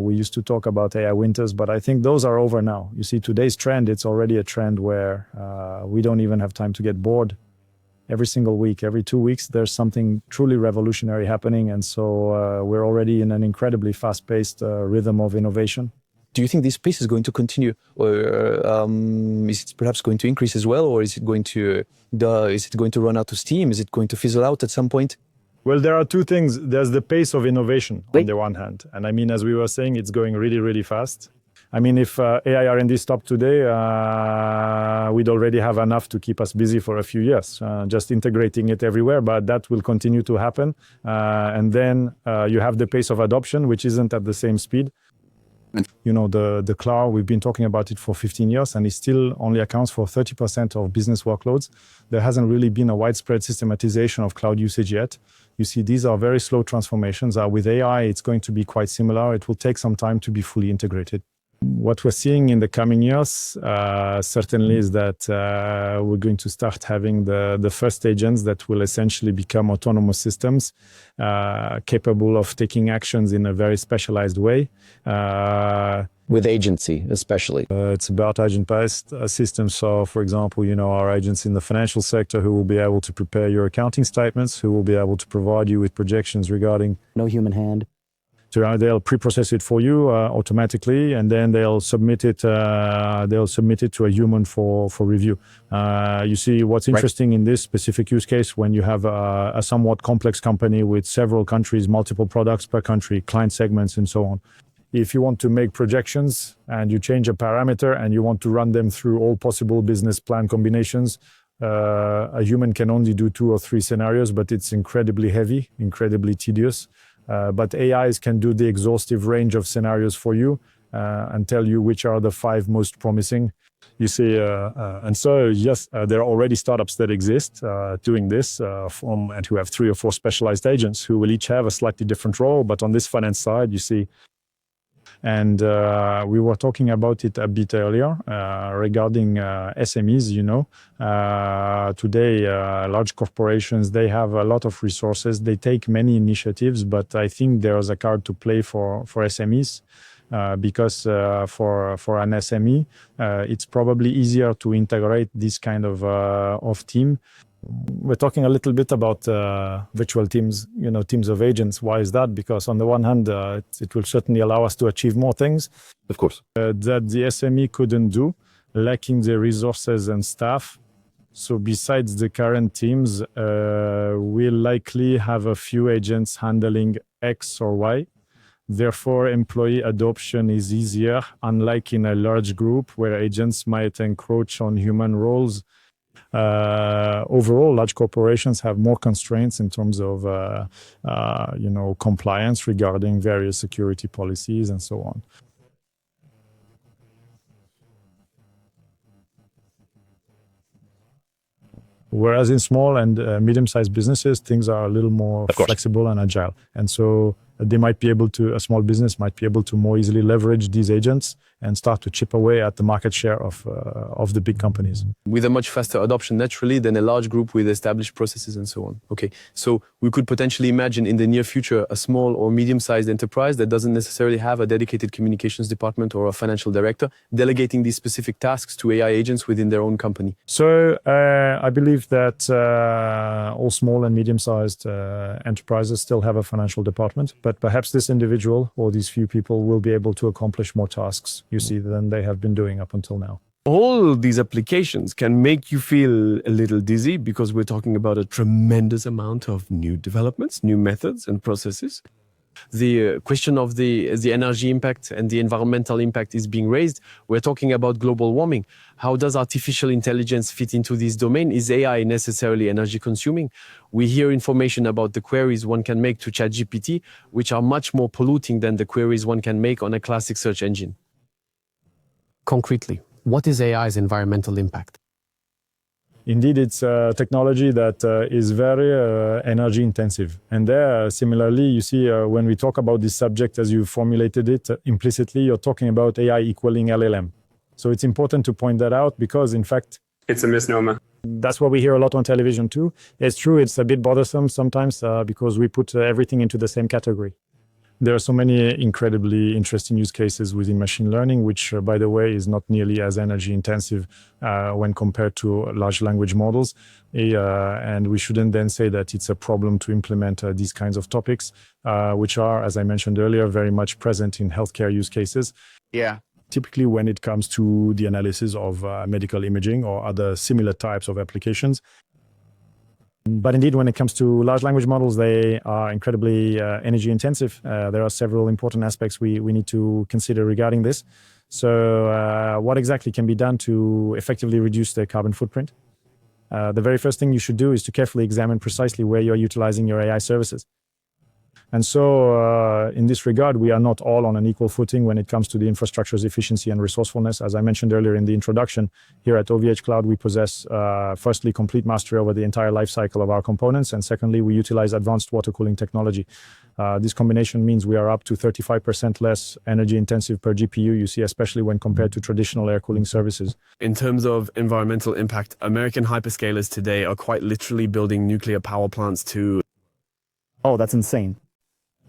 we used to talk about AI winters, but I think those are over now. You see, today's trend, it's already a trend where we don't even have time to get bored. Every single week, every 2 weeks, there's something truly revolutionary happening. And so we're already in an incredibly fast-paced rhythm of innovation. Do you think this pace is going to continue, or is it perhaps going to increase as well, or is it going to run out of steam? Is it going to fizzle out at some point? Well, there are two things. There's the pace of innovation on the one hand. And I mean, as we were saying, it's going really, really fast. I mean, if AI R&D stopped today, we'd already have enough to keep us busy for a few years, just integrating it everywhere, but that will continue to happen. And then you have the pace of adoption, which isn't at the same speed. You know, the cloud, we've been talking about it for 15 years, and it still only accounts for 30% of business workloads. There hasn't really been a widespread systematization of cloud usage yet. You see, these are very slow transformations. With AI, it's going to be quite similar. It will take some time to be fully integrated. What we're seeing in the coming years certainly is that we're going to start having the first agents that will essentially become autonomous systems capable of taking actions in a very specialized way. With agency, especially. It's about agent-based systems. So, for example, you know, our agents in the financial sector who will be able to prepare your accounting statements, who will be able to provide you with projections regarding No human hand. So they'll pre-process it for you automatically, and then they'll submit it. They'll submit it to a human for review. You see, what's interesting in this specific use case, when you have a somewhat complex company with several countries, multiple products per country, client segments, and so on. If you want to make projections and you change a parameter and you want to run them through all possible business plan combinations, a human can only do 2 or 3 scenarios, but it's incredibly heavy, incredibly tedious. But AIs can do the exhaustive range of scenarios for you and tell you which are the 5 most promising. You see, and so yes, there are already startups that exist doing this and who have 3 or 4 specialized agents who will each have a slightly different role. But on this finance side, you see, and we were talking about it a bit earlier regarding SMEs, you know. Today, large corporations, they have a lot of resources. They take many initiatives, but I think there's a card to play for SMEs because for an SME, it's probably easier to integrate this kind of team. We're talking a little bit about virtual teams, you know, teams of agents. Why is that? Because on the one hand, it will certainly allow us to achieve more things. Of course. That the SME couldn't do, lacking the resources and staff. So besides the current teams, we'll likely have a few agents handling X or Y. Therefore, employee adoption is easier, unlike in a large group where agents might encroach on human roles. Overall, large corporations have more constraints in terms of, you know, compliance regarding various security policies and so on. Whereas in small and medium-sized businesses, things are a little more flexible and agile. And so they might be able to, a small business might be able to more easily leverage these agents and start to chip away at the market share of the big companies. With a much faster adoption naturally than a large group with established processes and so on. Okay, so we could potentially imagine in the near future a small or medium-sized enterprise that doesn't necessarily have a dedicated communications department or a financial director delegating these specific tasks to AI agents within their own company. So I believe that all small and medium-sized enterprises still have a financial department, but perhaps this individual or these few people will be able to accomplish more tasks, you see, than they have been doing up until now. All these applications can make you feel a little dizzy because we're talking about a tremendous amount of new developments, new methods and processes. The question of the energy impact and the environmental impact is being raised. We're talking about global warming. How does artificial intelligence fit into this domain? Is AI necessarily energy consuming? We hear information about the queries one can make to ChatGPT, which are much more polluting than the queries one can make on a classic search engine. Concretely, what is AI's environmental impact? Indeed, it's a technology that is very energy intensive. And there, similarly, you see, when we talk about this subject as you formulated it, implicitly, you're talking about AI equaling LLM. So it's important to point that out because, in fact, it's a misnomer. That's what we hear a lot on television too. It's true, it's a bit bothersome sometimes because we put everything into the same category. There are so many incredibly interesting use cases within machine learning, which, by the way, is not nearly as energy intensive when compared to large language models. And we shouldn't then say that it's a problem to implement these kinds of topics, which are, as I mentioned earlier, very much present in healthcare use cases. Yeah. Typically, when it comes to the analysis of medical imaging or other similar types of applications. But indeed, when it comes to large language models, they are incredibly energy intensive. There are several important aspects we need to consider regarding this. So what exactly can be done to effectively reduce the carbon footprint? The very first thing you should do is to carefully examine precisely where you're utilizing your AI services. And so in this regard, we are not all on an equal footing when it comes to the infrastructure's efficiency and resourcefulness. As I mentioned earlier in the introduction, here at OVHcloud, we possess, firstly, complete mastery over the entire life cycle of our components. And secondly, we utilize advanced water cooling technology. This combination means we are up to 35% less energy intensive per GPU, you see, especially when compared to traditional air cooling services. In terms of environmental impact, American hyperscalers today are quite literally building nuclear power plants to... Oh, that's insane.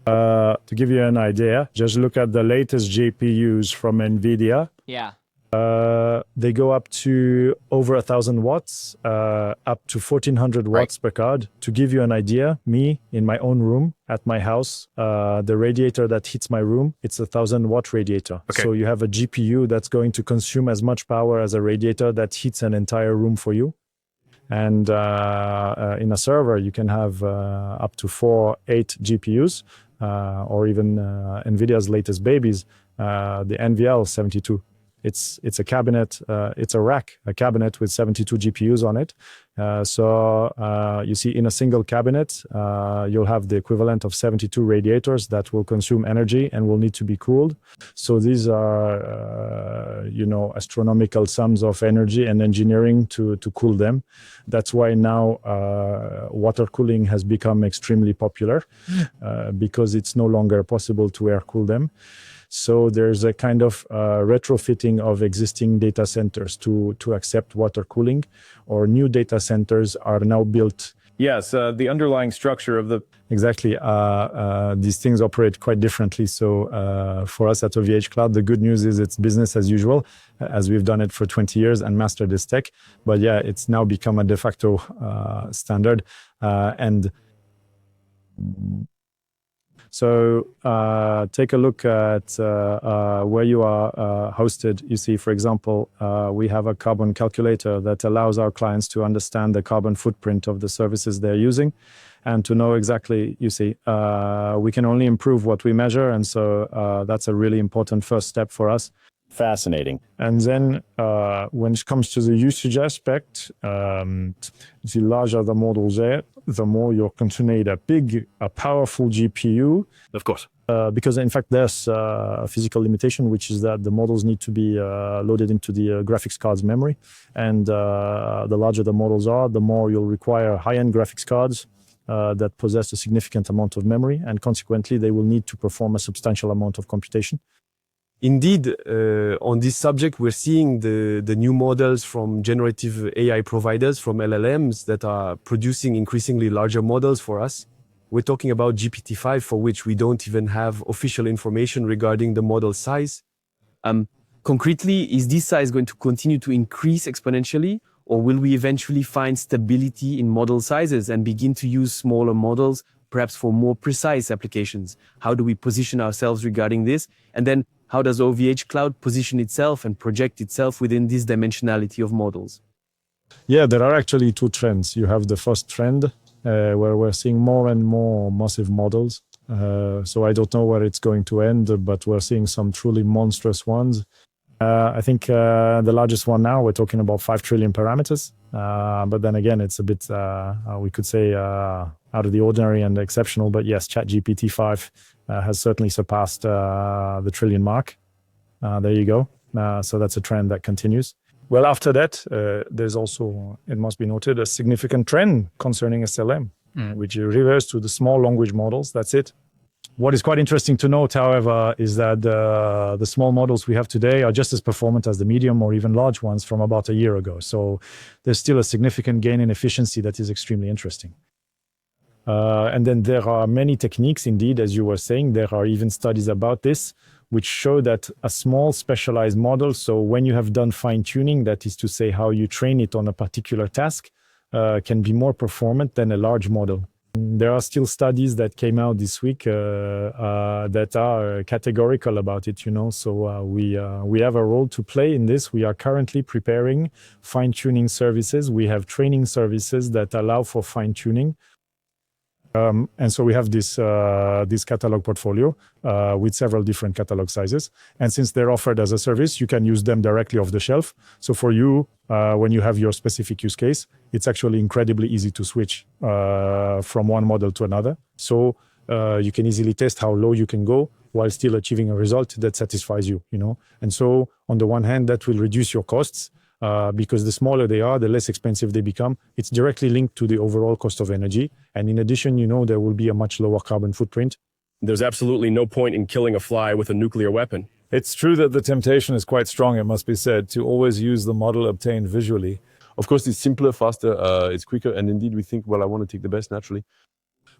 To give you an idea, just look at the latest GPUs from NVIDIA. Yeah. They go up to over 1,000 watts, up to 1,400 watts per card. To give you an idea, me, in my own room, at my house, the radiator that heats my room, it's a 1,000-watt radiator. Okay. So you have a GPU that's going to consume as much power as a radiator that heats an entire room for you. And in a server, you can have up to 8 GPUs, or even NVIDIA's latest babies, the NVL72. It's a cabinet, it's a rack, a cabinet with 72 GPUs on it. So you see, in a single cabinet, you'll have the equivalent of 72 radiators that will consume energy and will need to be cooled. So these are, astronomical sums of energy and engineering to cool them. That's why now water cooling has become extremely popular, because it's no longer possible to air cool them. So there's a kind of retrofitting of existing data centers to accept water cooling, or new data centers are now built. Yes, the underlying structure of the... Exactly. These things operate quite differently. So for us at OVHcloud, the good news is it's business as usual, as we've done it for 20 years and mastered this tech. But yeah, it's now become a de facto standard. So take a look at where you are hosted. You see, for example, we have a carbon calculator that allows our clients to understand the carbon footprint of the services they're using, and to know exactly, you see, we can only improve what we measure. And so that's a really important first step for us. Fascinating. And then when it comes to the usage aspect, the larger the models are, the more you're going to need a powerful GPU. Of course. Because in fact, there's a physical limitation, which is that the models need to be loaded into the graphics card's memory. And the larger the models are, the more you'll require high-end graphics cards that possess a significant amount of memory. And consequently, they will need to perform a substantial amount of computation. Indeed, on this subject, we're seeing the new models from generative AI providers, from LLMs, that are producing increasingly larger models for us. We're talking about GPT-5, for which we don't even have official information regarding the model size. Concretely, is this size going to continue to increase exponentially, or will we eventually find stability in model sizes and begin to use smaller models, perhaps for more precise applications? How do we position ourselves regarding this? And then, how does OVHcloud position itself and project itself within this dimensionality of models? Yeah, there are actually two trends. You have the first trend, where we're seeing more and more massive models. So I don't know where it's going to end, but we're seeing some truly monstrous ones. I think the largest one now, we're talking about 5 trillion parameters. But then again, it's a bit, we could say, out of the ordinary and exceptional. But yes, ChatGPT-5 has certainly surpassed the trillion mark. There you go. So that's a trend that continues. Well, after that, there's also, it must be noted, a significant trend concerning SLM, which refers to the small language models. That's it. What is quite interesting to note, however, is that the small models we have today are just as performant as the medium or even large ones from about a year ago. So there's still a significant gain in efficiency that is extremely interesting. And then there are many techniques, indeed, as you were saying. There are even studies about this, which show that a small specialized model, so when you have done fine-tuning, that is to say how you train it on a particular task, can be more performant than a large model. there are still studies that came out this week that are categorical about it, So we have a role to play in this. We are currently preparing fine-tuning services. We have training services that allow for fine-tuning. And so we have this catalog portfolio with several different catalog sizes. And since they're offered as a service, you can use them directly off the shelf. So for you, when you have your specific use case, it's actually incredibly easy to switch from one model to another. So you can easily test how low you can go while still achieving a result that satisfies you, And so on the one hand, that will reduce your costs. Because the smaller they are, the less expensive they become. It's directly linked to the overall cost of energy. And in addition, there will be a much lower carbon footprint. There's absolutely no point in killing a fly with a nuclear weapon. It's true that the temptation is quite strong, it must be said, to always use the model obtained visually. Of course, it's simpler, faster, it's quicker. And indeed, we think, well, I want to take the best naturally.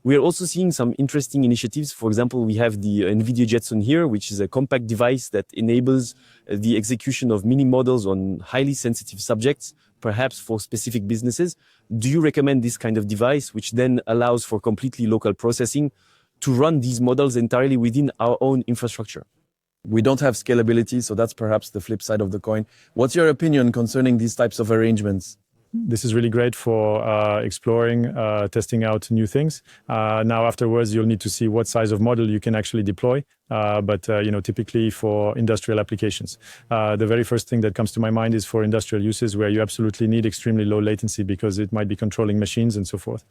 We are also seeing some interesting initiatives. For example, we have the NVIDIA Jetson here, which is a compact device that enables the execution of mini models on highly sensitive subjects, perhaps for specific businesses. Do you recommend this kind of device, which then allows for completely local processing, to run these models entirely within our own infrastructure? We don't have scalability, so that's perhaps the flip side of the coin. What's your opinion concerning these types of arrangements? This is really great for exploring, testing out new things. Now, afterwards, you'll need to see what size of model you can actually deploy. But typically for industrial applications, the very first thing that comes to my mind is for industrial uses where you absolutely need extremely low latency because it might be controlling machines and so forth.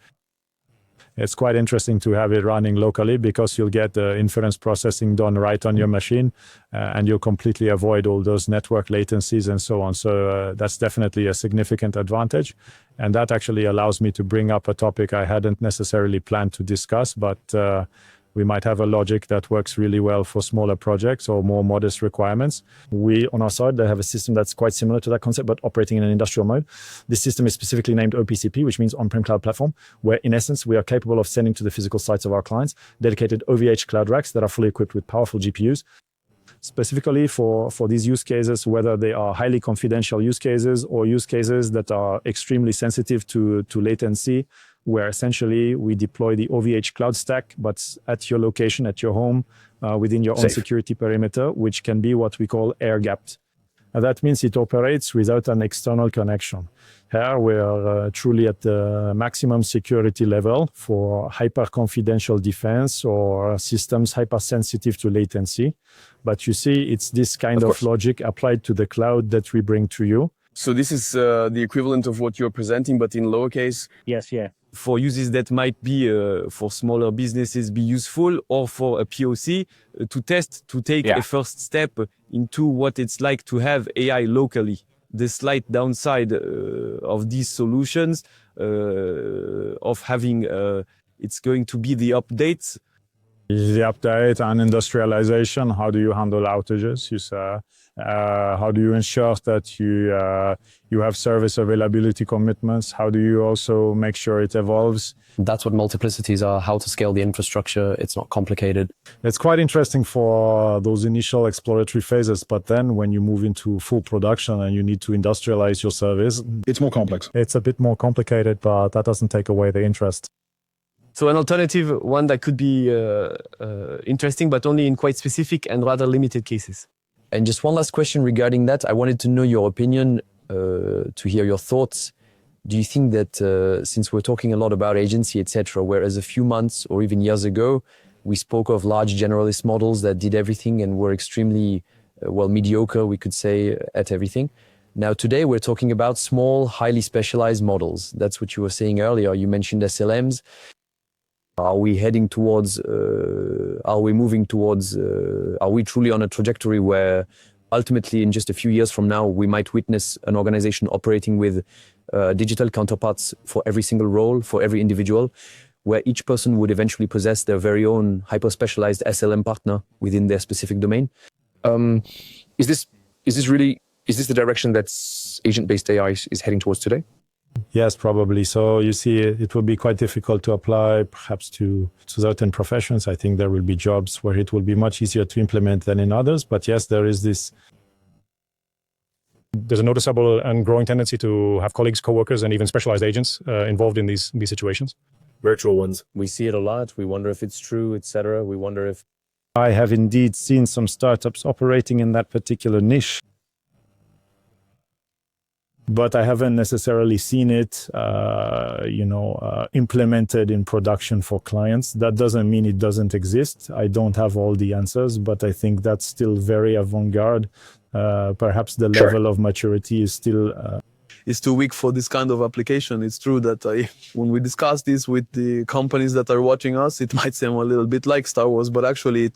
It's quite interesting to have it running locally because you'll get the inference processing done right on your machine and you'll completely avoid all those network latencies and so on. So that's definitely a significant advantage. And that actually allows me to bring up a topic I hadn't necessarily planned to discuss, but we might have a logic that works really well for smaller projects or more modest requirements. We, on our side, have a system that's quite similar to that concept, but operating in an industrial mode. This system is specifically named OPCP, which means On-Prem Cloud Platform, where in essence, we are capable of sending to the physical sites of our clients dedicated OVHcloud racks that are fully equipped with powerful GPUs. Specifically for these use cases, whether they are highly confidential use cases or use cases that are extremely sensitive to latency, where essentially we deploy the OVHcloud stack, but at your location, at your home, within your own security perimeter, which can be what we call air-gapped. That means it operates without an external connection. Here we are truly at the maximum security level for hyper-confidential defense or systems hypersensitive to latency. But you see, it's this kind of logic applied to the cloud that we bring to you. So this is the equivalent of what you're presenting, but in lowercase? Yes, yeah. For uses that might be for smaller businesses be useful, or for a POC to test, to take a first step into what it's like to have AI locally. The slight downside of these solutions of having it's going to be the updates. The update and industrialization, how do you handle outages? You say, how do you ensure that you have service availability commitments? How do you also make sure it evolves? That's what multiplicities are, how to scale the infrastructure. It's not complicated. It's quite interesting for those initial exploratory phases, but then when you move into full production and you need to industrialize your service, it's more complex. It's a bit more complicated, but that doesn't take away the interest. So an alternative one that could be interesting, but only in quite specific and rather limited cases. And just one last question regarding that. I wanted to know your opinion, to hear your thoughts. Do you think that since we're talking a lot about agency, etc., whereas a few months or even years ago, we spoke of large generalist models that did everything and were extremely, mediocre, we could say, at everything. Now, today, we're talking about small, highly specialized models. That's what you were saying earlier. You mentioned SLMs. Are we heading towards, are we moving towards, are we truly on a trajectory where ultimately in just a few years from now, we might witness an organization operating with digital counterparts for every single role, for every individual, where each person would eventually possess their very own hyper-specialized SLM partner within their specific domain? Is this the direction that agent-based AI is heading towards today? Yes, probably. So you see, it will be quite difficult to apply perhaps to certain professions. I think there will be jobs where it will be much easier to implement than in others. But yes, there's a noticeable and growing tendency to have colleagues, coworkers, and even specialized agents involved in these situations. Virtual ones. We see it a lot. We wonder if it's true, etc. We wonder if I have indeed seen some startups operating in that particular niche, but I haven't necessarily seen it, implemented in production for clients. That doesn't mean it doesn't exist. I don't have all the answers, but I think that's still very avant-garde. Perhaps the level of maturity is still is too weak for this kind of application. It's true that when we discuss this with the companies that are watching us, it might seem a little bit like Star Wars, but actually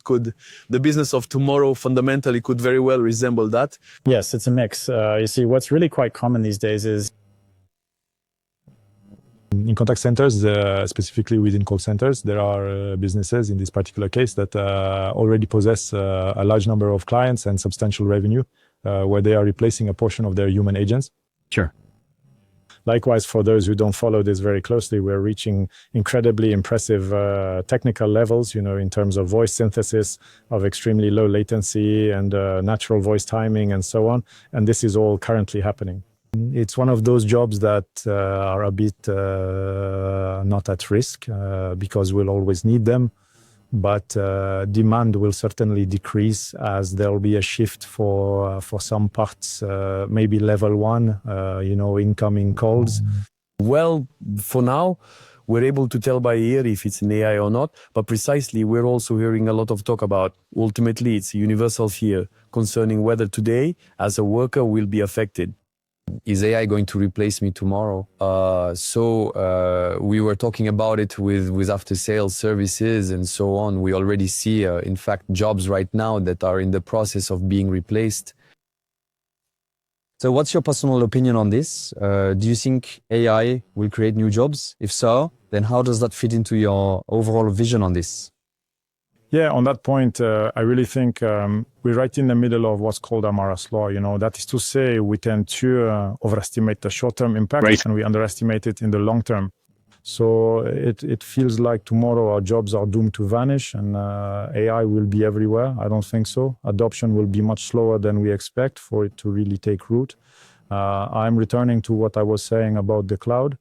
the business of tomorrow fundamentally could very well resemble that. Yes, it's a mix. You see, what's really quite common these days is in contact centers, specifically within call centers, there are businesses in this particular case that already possess a large number of clients and substantial revenue, where they are replacing a portion of their human agents. Sure. Likewise, for those who don't follow this very closely, we're reaching incredibly impressive technical levels, in terms of voice synthesis, of extremely low latency and natural voice timing and so on. And this is all currently happening. It's one of those jobs that are a bit not at risk because we'll always need them. But demand will certainly decrease as there will be a shift for some parts, maybe level 1, incoming calls. Well, for now, we're able to tell by ear if it's an AI or not, but precisely we're also hearing a lot of talk about, ultimately, it's a universal fear concerning whether today, as a worker, will be affected. Is AI going to replace me tomorrow? We were talking about it with after sales services and so on. We already see, in fact, jobs right now that are in the process of being replaced. So what's your personal opinion on this? Do you think AI will create new jobs? If so, then how does that fit into your overall vision on this? Yeah, on that point, I really think we're right in the middle of what's called Amara's law. That is to say, we tend to overestimate the short-term impact and we underestimate it in the long term. So it feels like tomorrow our jobs are doomed to vanish and AI will be everywhere. I don't think so. Adoption will be much slower than we expect for it to really take root. I'm returning to what I was saying about the cloud.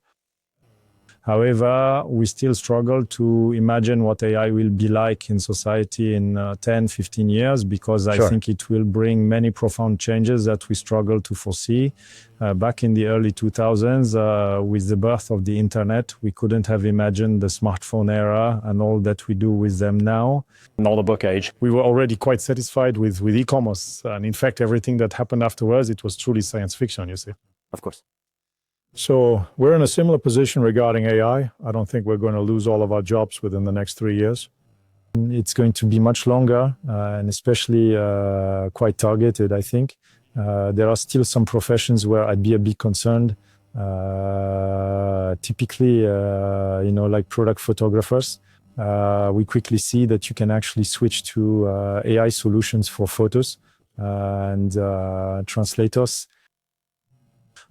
However, we still struggle to imagine what AI will be like in society in 10, 15 years, because I think it will bring many profound changes that we struggle to foresee. Back in the early 2000s, with the birth of the internet, we couldn't have imagined the smartphone era and all that we do with them now. Nor the book age. We were already quite satisfied with e-commerce. And in fact, everything that happened afterwards, it was truly science fiction, you see. Of course. So we're in a similar position regarding AI. I don't think we're going to lose all of our jobs within the next 3 years. It's going to be much longer and especially quite targeted, I think. There are still some professions where I'd be a bit concerned. Typically, like product photographers. We quickly see that you can actually switch to AI solutions for photos and translators.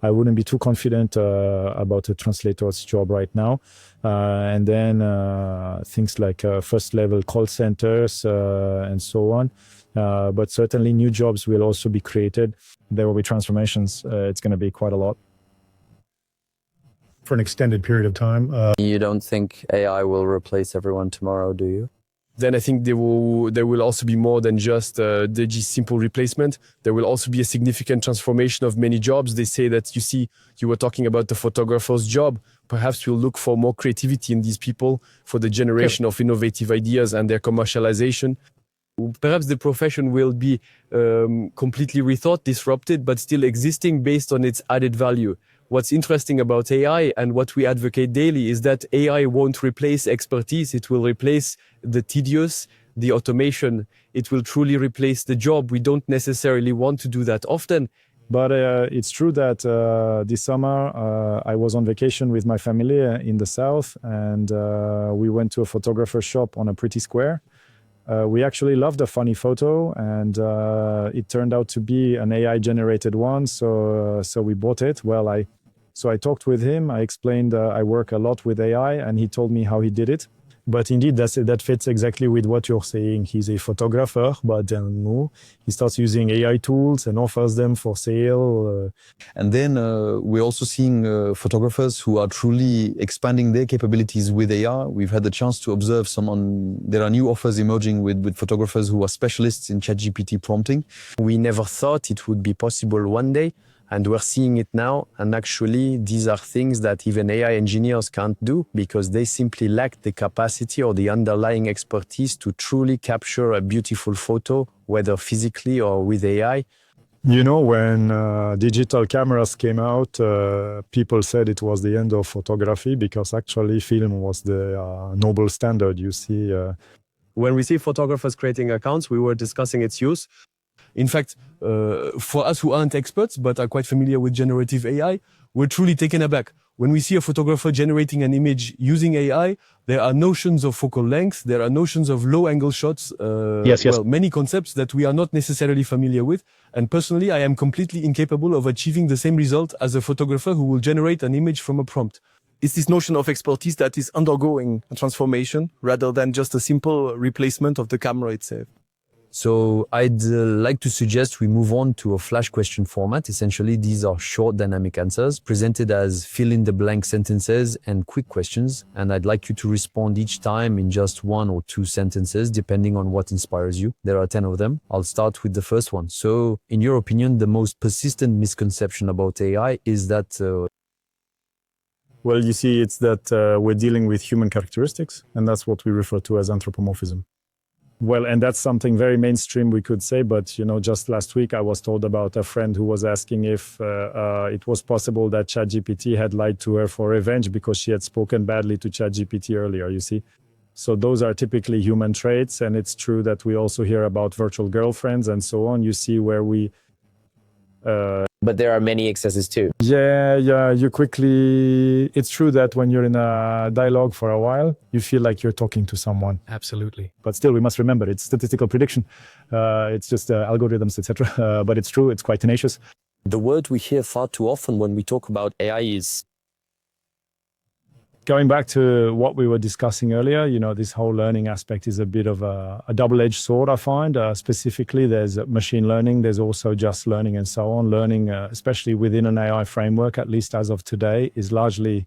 I wouldn't be too confident about a translator's job right now. And then things like first-level call centers and so on. But certainly new jobs will also be created. There will be transformations. It's going to be quite a lot. For an extended period of time. You don't think AI will replace everyone tomorrow, do you? Then I think there will also be more than just the simple replacement. There will also be a significant transformation of many jobs. They say that, you were talking about the photographer's job. Perhaps we'll look for more creativity in these people for the generation of innovative ideas and their commercialization. Perhaps the profession will be completely rethought, disrupted, but still existing based on its added value. What's interesting about AI and what we advocate daily is that AI won't replace expertise. It will replace the tedious, the automation. It will truly replace the job. We don't necessarily want to do that often. But it's true that this summer I was on vacation with my family in the south, and we went to a photographer's shop on a pretty square. We actually loved a funny photo, and it turned out to be an AI-generated one, so we bought it. So I talked with him. I explained I work a lot with AI, and he told me how he did it. But indeed, that fits exactly with what you're saying. He's a photographer, but then no, he starts using AI tools and offers them for sale. And then we're also seeing photographers who are truly expanding their capabilities with AI. We've had the chance to observe there are new offers emerging with photographers who are specialists in ChatGPT prompting. We never thought it would be possible one day, and we're seeing it now. And actually, these are things that even AI engineers can't do because they simply lack the capacity or the underlying expertise to truly capture a beautiful photo, whether physically or with AI. You know, when digital cameras came out, people said it was the end of photography because actually film was the noble standard, you see. When we see photographers creating accounts, we were discussing its use. In fact, for us who aren't experts but are quite familiar with generative AI, we're truly taken aback. When we see a photographer generating an image using AI, there are notions of focal length, there are notions of low-angle shots, well, many concepts that we are not necessarily familiar with. And personally, I am completely incapable of achieving the same result as a photographer who will generate an image from a prompt. It's this notion of expertise that is undergoing a transformation rather than just a simple replacement of the camera itself. So I'd like to suggest we move on to a flash question format. Essentially, these are short dynamic answers presented as fill-in-the-blank sentences and quick questions. And I'd like you to respond each time in just 1 or 2 sentences, depending on what inspires you. There are 10 of them. I'll start with the first one. So in your opinion, the most persistent misconception about AI is that... Well, you see, it's that we're dealing with human characteristics, and that's what we refer to as anthropomorphism. Well, and that's something very mainstream, we could say, but, you know, just last week I was told about a friend who was asking if it was possible that ChatGPT had lied to her for revenge because she had spoken badly to ChatGPT earlier, you see. So those are typically human traits, and it's true that we also hear about virtual girlfriends and so on. You see where we... but there are many excesses too. Yeah, you quickly... It's true that when you're in a dialogue for a while, you feel like you're talking to someone. Absolutely. But still, we must remember, it's statistical prediction. It's just algorithms, etc. But it's true, it's quite tenacious. The word we hear far too often when we talk about AI is... Going back to what we were discussing earlier, you know, this whole learning aspect is a bit of a double-edged sword, I find. Specifically, there's machine learning, there's also just learning and so on. Learning, especially within an AI framework, at least as of today, is largely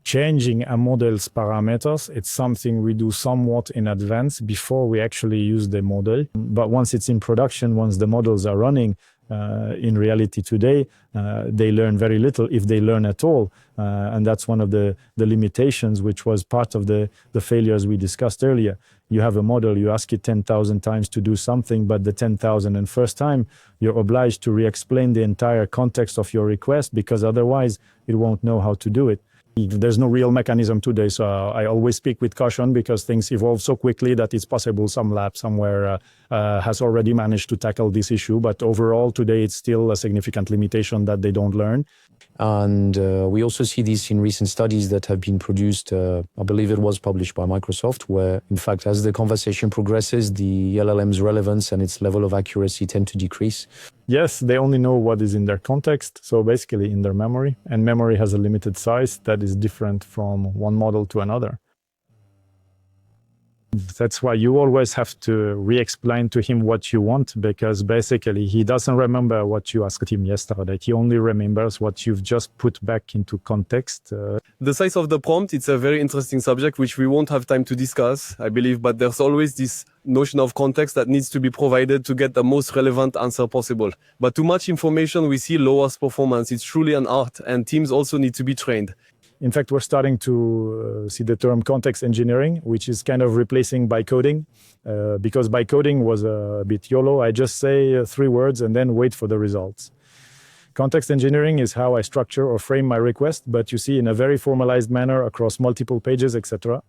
changing a model's parameters. It's something we do somewhat in advance before we actually use the model. But once it's in production, once the models are running, in reality today, they learn very little, if they learn at all. And that's one of the limitations, which was part of the failures we discussed earlier. You have a model, you ask it 10,000 times to do something, but the 10,001st time, you're obliged to re-explain the entire context of your request, because otherwise it won't know how to do it. There's no real mechanism today, so I always speak with caution because things evolve so quickly that it's possible some lab somewhere has already managed to tackle this issue. But overall, today, it's still a significant limitation that they don't learn. And we also see this in recent studies that have been produced. I believe it was published by Microsoft, where, in fact, as the conversation progresses, the LLM's relevance and its level of accuracy tend to decrease. Yes, they only know what is in their context, so basically in their memory. And memory has a limited size that is different from one model to another. That's why you always have to re-explain to him what you want, because basically he doesn't remember what you asked him yesterday. He only remembers what you've just put back into context. The size of the prompt, it's a very interesting subject, which we won't have time to discuss, I believe, but there's always this notion of context that needs to be provided to get the most relevant answer possible. But too much information, we see lowers performance. It's truly an art, and teams also need to be trained. In fact, we're starting to see the term context engineering, which is kind of replacing bytecoding, because bytecoding was a bit YOLO. I just say 3 words and then wait for the results. Context engineering is how I structure or frame my request, but you see, in a very formalized manner across multiple pages, etc.,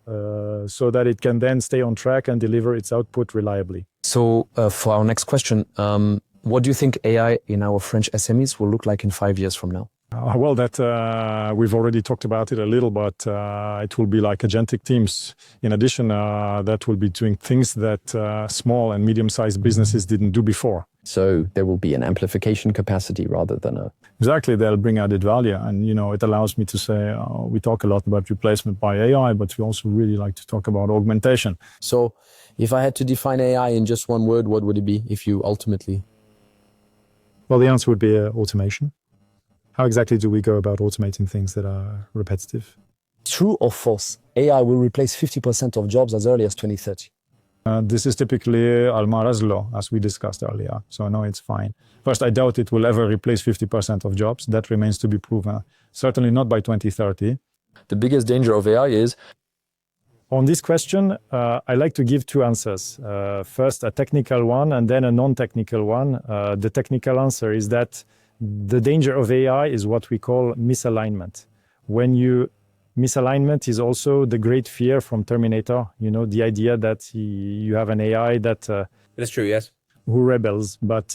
so that it can then stay on track and deliver its output reliably. So for our next question, what do you think AI in our French SMEs will look like in 5 years from now? Well, that we've already talked about it a little, but it will be like agentic teams. In addition, that will be doing things that small and medium-sized businesses didn't do before. So there will be an amplification capacity rather than a... Exactly, they'll bring added value. And, it allows me to say, we talk a lot about replacement by AI, but we also really like to talk about augmentation. So if I had to define AI in just one word, what would it be if you ultimately... Well, the answer would be automation. How exactly do we go about automating things that are repetitive? True or false? AI will replace 50% of jobs as early as 2030. This is typically Almara's law, as we discussed earlier. So no, it's fine. First, I doubt it will ever replace 50% of jobs. That remains to be proven. Certainly not by 2030. The biggest danger of AI is... On this question, I like to give two answers. First, a technical one, and then a non-technical one. The technical answer is that the danger of AI is what we call misalignment. Misalignment is also the great fear from Terminator, the idea that you have an AI that... That's true, yes. Who rebels. But,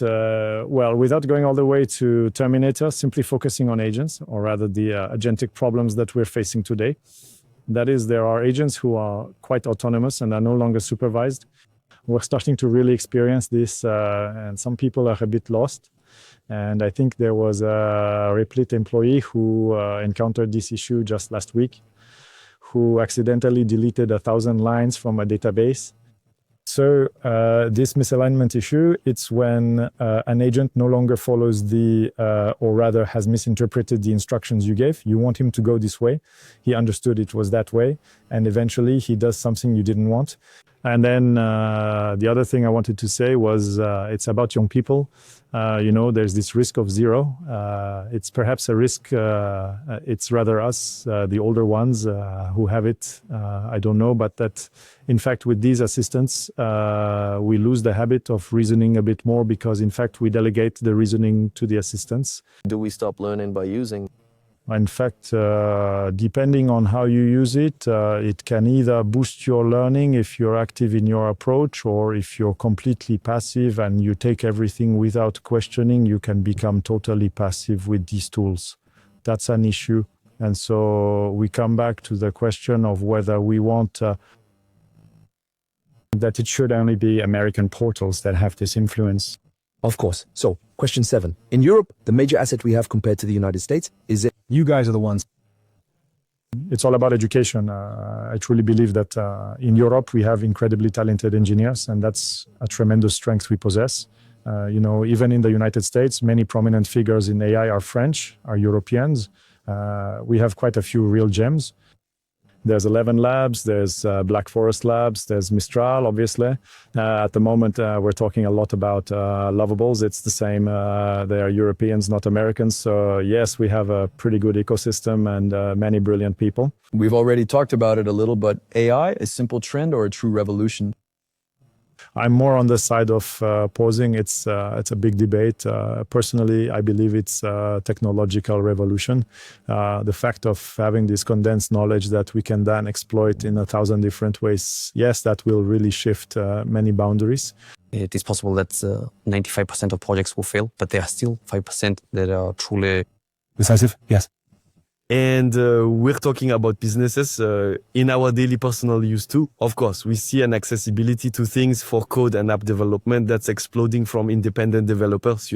without going all the way to Terminator, simply focusing on agents, or rather the agentic problems that we're facing today. That is, there are agents who are quite autonomous and are no longer supervised. We're starting to really experience this, and some people are a bit lost. And I think there was a Replit employee who encountered this issue just last week, who accidentally deleted 1,000 lines from a database. So this misalignment issue, it's when an agent no longer follows or rather has misinterpreted the instructions you gave. You want him to go this way. He understood it was that way. And eventually he does something you didn't want. And then the other thing I wanted to say was it's about young people. There's this risk of zero. It's perhaps a risk, it's rather us, the older ones who have it. I don't know, but that in fact with these assistants, we lose the habit of reasoning a bit more because in fact we delegate the reasoning to the assistants. Do we stop learning by using? In fact, depending on how you use it, it can either boost your learning if you're active in your approach, or if you're completely passive and you take everything without questioning, you can become totally passive with these tools. That's an issue. And so we come back to the question of whether we want that it should only be American portals that have this influence. Of course. So, question 7. In Europe, the major asset we have compared to the United States is that you guys are the ones. It's all about education. I truly believe that in Europe, we have incredibly talented engineers, and that's a tremendous strength we possess. Even in the United States, many prominent figures in AI are French, are Europeans. We have quite a few real gems. There's 11 labs, there's Black Forest Labs, there's Mistral, obviously. At the moment, we're talking a lot about Lovables. It's the same. They are Europeans, not Americans. So yes, we have a pretty good ecosystem and many brilliant people. We've already talked about it a little, but AI, a simple trend or a true revolution? I'm more on the side of pausing. It's a big debate. Personally, I believe it's a technological revolution. The fact of having this condensed knowledge that we can then exploit in 1,000 different ways, yes, that will really shift many boundaries. It is possible that 95% of projects will fail, but there are still 5% that are truly decisive. Yes. And we're talking about businesses in our daily personal use too. Of course, we see an accessibility to things for code and app development that's exploding from independent developers,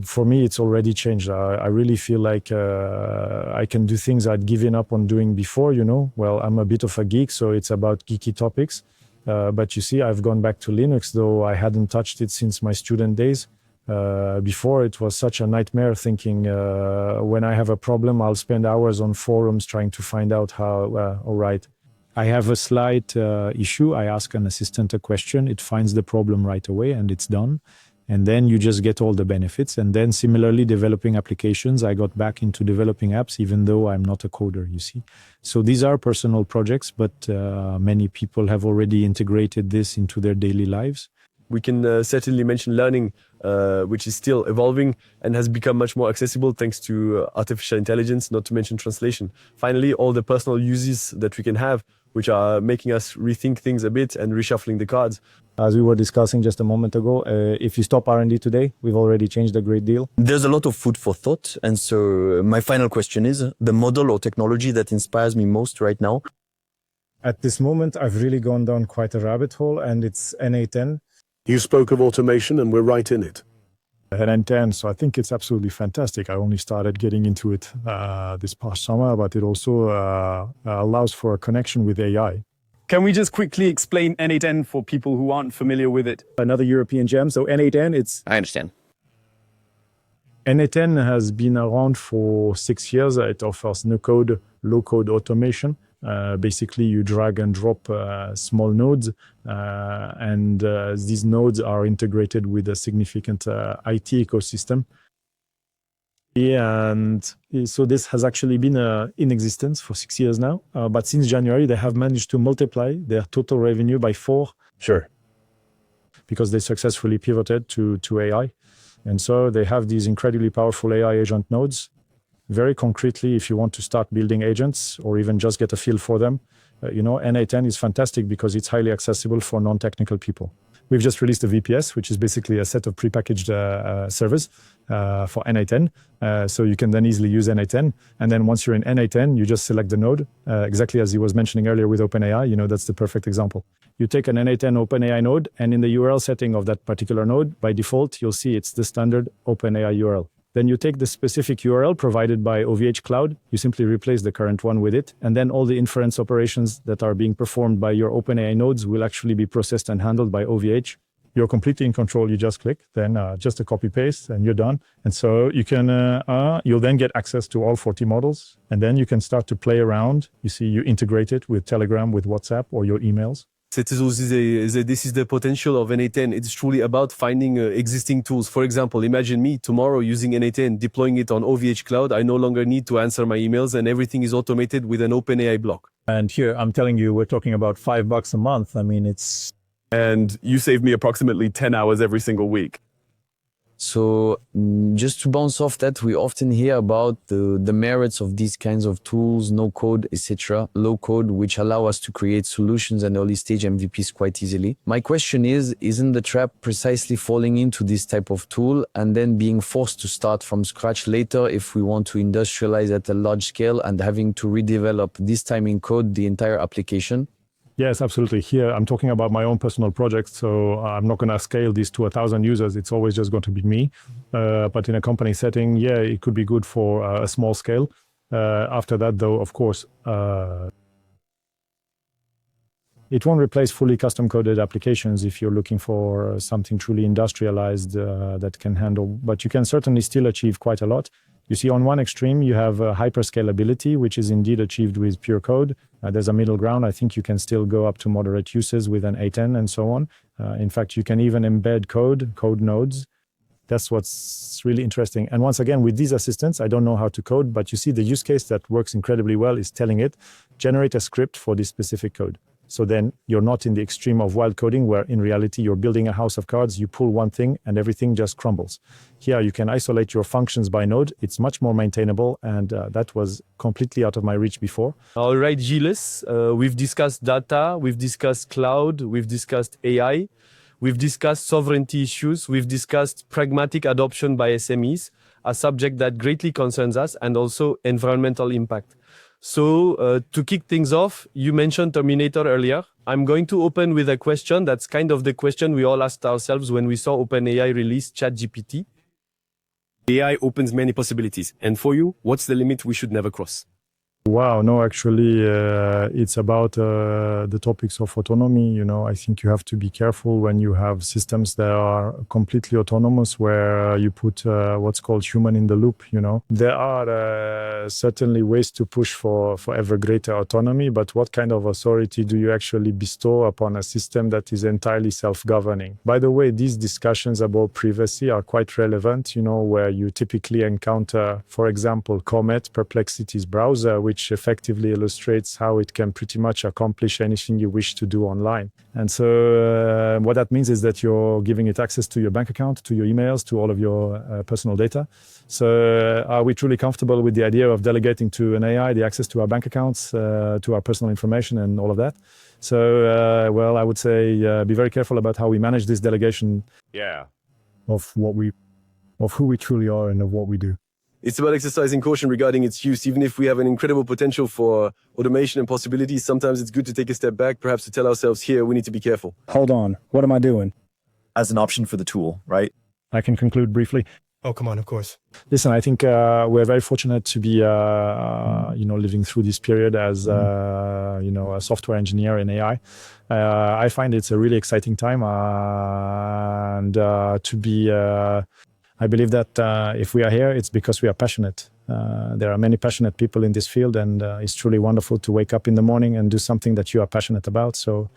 For me, it's already changed. I really feel like I can do things I'd given up on doing before, Well, I'm a bit of a geek, so it's about geeky topics. But you see, I've gone back to Linux, though I hadn't touched it since my student days. Before, it was such a nightmare thinking when I have a problem, I'll spend hours on forums trying to find out how, all right, I have a slight issue. I ask an assistant a question. It finds the problem right away and it's done. And then you just get all the benefits. And then similarly, developing applications, I got back into developing apps, even though I'm not a coder, you see. So these are personal projects, but many people have already integrated this into their daily lives. We can certainly mention learning, which is still evolving and has become much more accessible thanks to artificial intelligence, not to mention translation. Finally, all the personal uses that we can have, which are making us rethink things a bit and reshuffling the cards. As we were discussing just a moment ago, if you stop R&D today, we've already changed a great deal. There's a lot of food for thought. And so my final question is, the model or technology that inspires me most right now? At this moment, I've really gone down quite a rabbit hole, and it's NA10. You spoke of automation, and we're right in it. N10, so I think it's absolutely fantastic. I only started getting into it this past summer, but it also allows for a connection with AI. Can we just quickly explain N8N for people who aren't familiar with it? Another European gem. So N8N, it's... I understand. N8N has been around for 6 years. It offers no-code, low-code automation. Basically, you drag and drop small nodes, and these nodes are integrated with a significant IT ecosystem. And so this has actually been in existence for 6 years now. But since January, they have managed to multiply their total revenue by 4. Sure. Because they successfully pivoted to AI. And so they have these incredibly powerful AI agent nodes. Very concretely, if you want to start building agents or even just get a feel for them, N8N is fantastic because it's highly accessible for non-technical people. We've just released a VPS, which is basically a set of prepackaged servers for N8N. So you can then easily use N8N. And then once you're in N8N, you just select the node, exactly as he was mentioning earlier with OpenAI. That's the perfect example. You take an N8N OpenAI node, and in the URL setting of that particular node, by default, you'll see it's the standard OpenAI URL. Then you take the specific URL provided by OVHcloud, you simply replace the current one with it, and then all the inference operations that are being performed by your OpenAI nodes will actually be processed and handled by OVH. You're completely in control. You just click, then just a copy paste, and you're done. And so you can, you'll then get access to all 40 models, and then you can start to play around. You see, you integrate it with Telegram, with WhatsApp, or your emails. This is the potential of N8N. It's truly about finding existing tools. For example, imagine me tomorrow using N8N, deploying it on OVHcloud. I no longer need to answer my emails, and everything is automated with an OpenAI block. And here, I'm telling you, we're talking about $5 a month. I mean, it's... And you save me approximately 10 hours every single week. So just to bounce off that, we often hear about the merits of these kinds of tools, no code, etc., low code, which allow us to create solutions and early stage MVPs quite easily. My question is, isn't the trap precisely falling into this type of tool and then being forced to start from scratch later if we want to industrialize at a large scale and having to redevelop, this time in code, the entire application? Yes, absolutely. Here, I'm talking about my own personal project, so I'm not going to scale this to 1,000 users. It's always just going to be me. But in a company setting, yeah, it could be good for a small scale. After that, though, of course, it won't replace fully custom-coded applications if you're looking for something truly industrialized that can handle. But you can certainly still achieve quite a lot. You see, on one extreme, you have hyperscalability, which is indeed achieved with pure code. There's a middle ground. I think you can still go up to moderate uses with an N8N and so on. In fact, you can even embed code nodes. That's what's really interesting. And once again, with these assistants, I don't know how to code, but you see the use case that works incredibly well is telling it, generate a script for this specific code. So then you're not in the extreme of wild coding where in reality you're building a house of cards, you pull one thing and everything just crumbles. Here you can isolate your functions by node. It's much more maintainable, and that was completely out of my reach before. All right, Gilles, we've discussed data, we've discussed cloud, we've discussed AI, we've discussed sovereignty issues, we've discussed pragmatic adoption by SMEs, a subject that greatly concerns us, and also environmental impact. So to kick things off, you mentioned Terminator earlier. I'm going to open with a question that's kind of the question we all asked ourselves when we saw OpenAI release ChatGPT. AI opens many possibilities. And for you, what's the limit we should never cross? Wow, no, actually, it's about the topics of autonomy. I think you have to be careful when you have systems that are completely autonomous, where you put what's called human in the loop. There are certainly ways to push for ever greater autonomy, but what kind of authority do you actually bestow upon a system that is entirely self-governing? By the way, these discussions about privacy are quite relevant, where you typically encounter, for example, Comet, Perplexity's browser, which effectively illustrates how it can pretty much accomplish anything you wish to do online. And so what that means is that you're giving it access to your bank account, to your emails, to all of your personal data. So are we truly comfortable with the idea of delegating to an AI the access to our bank accounts, to our personal information and all of that? So, well, I would say be very careful about how we manage this delegation of who we truly are and of what we do. It's about exercising caution regarding its use. Even if we have an incredible potential for automation and possibilities, sometimes it's good to take a step back, perhaps to tell ourselves, here, we need to be careful. Hold on, what am I doing? as an option for the tool, right? I can conclude briefly. Oh, come on, of course. Listen, I think we're very fortunate to be, living through this period as, a software engineer in AI. I find it's a really exciting time, and I believe that if we are here, it's because we are passionate. There are many passionate people in this field, and it's truly wonderful to wake up in the morning and do something that you are passionate about. So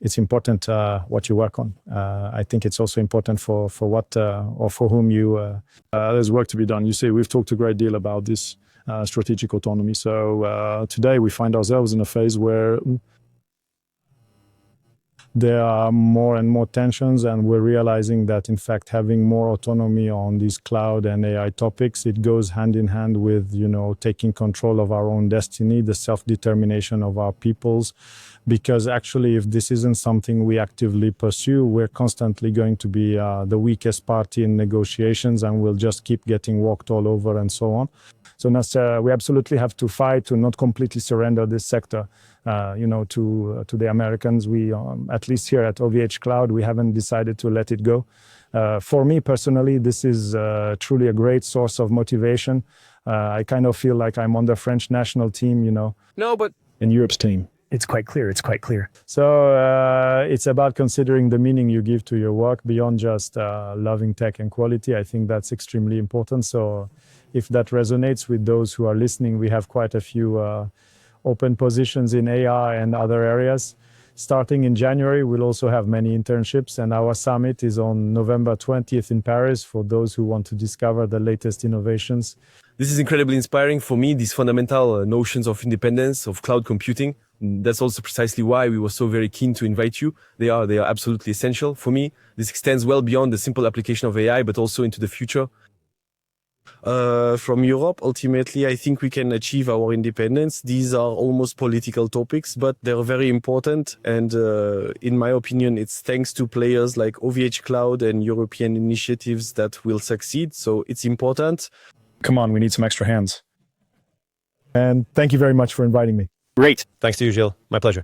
it's important what you work on. I think it's also important for what or for whom you... There's work to be done. You see, we've talked a great deal about this strategic autonomy. So today we find ourselves in a phase where there are more and more tensions, and we're realizing that, in fact, having more autonomy on these cloud and AI topics, it goes hand in hand with, taking control of our own destiny, the self-determination of our peoples. Because actually, if this isn't something we actively pursue, we're constantly going to be the weakest party in negotiations, and we'll just keep getting walked all over and so on. So we absolutely have to fight to not completely surrender this sector, to the Americans. We, at least here at OVHcloud, we haven't decided to let it go. For me personally, this is truly a great source of motivation. I kind of feel like I'm on the French national team, No, but... in Europe's team. It's quite clear. It's quite clear. So it's about considering the meaning you give to your work beyond just loving tech and quality. I think that's extremely important. So if that resonates with those who are listening, we have quite a few open positions in AI and other areas. Starting in January, we'll also have many internships, and our summit is on November 20th in Paris for those who want to discover the latest innovations. This is incredibly inspiring for me, these fundamental notions of independence, of cloud computing. That's also precisely why we were so very keen to invite you. They are absolutely essential. For me, this extends well beyond the simple application of AI, but also into the future. From Europe, ultimately, I think we can achieve our independence. These are almost political topics, but they're very important. And in my opinion, it's thanks to players like OVHcloud and European initiatives that will succeed. So it's important. Come on, we need some extra hands. And thank you very much for inviting me. Great. Thanks to you, Gilles. My pleasure.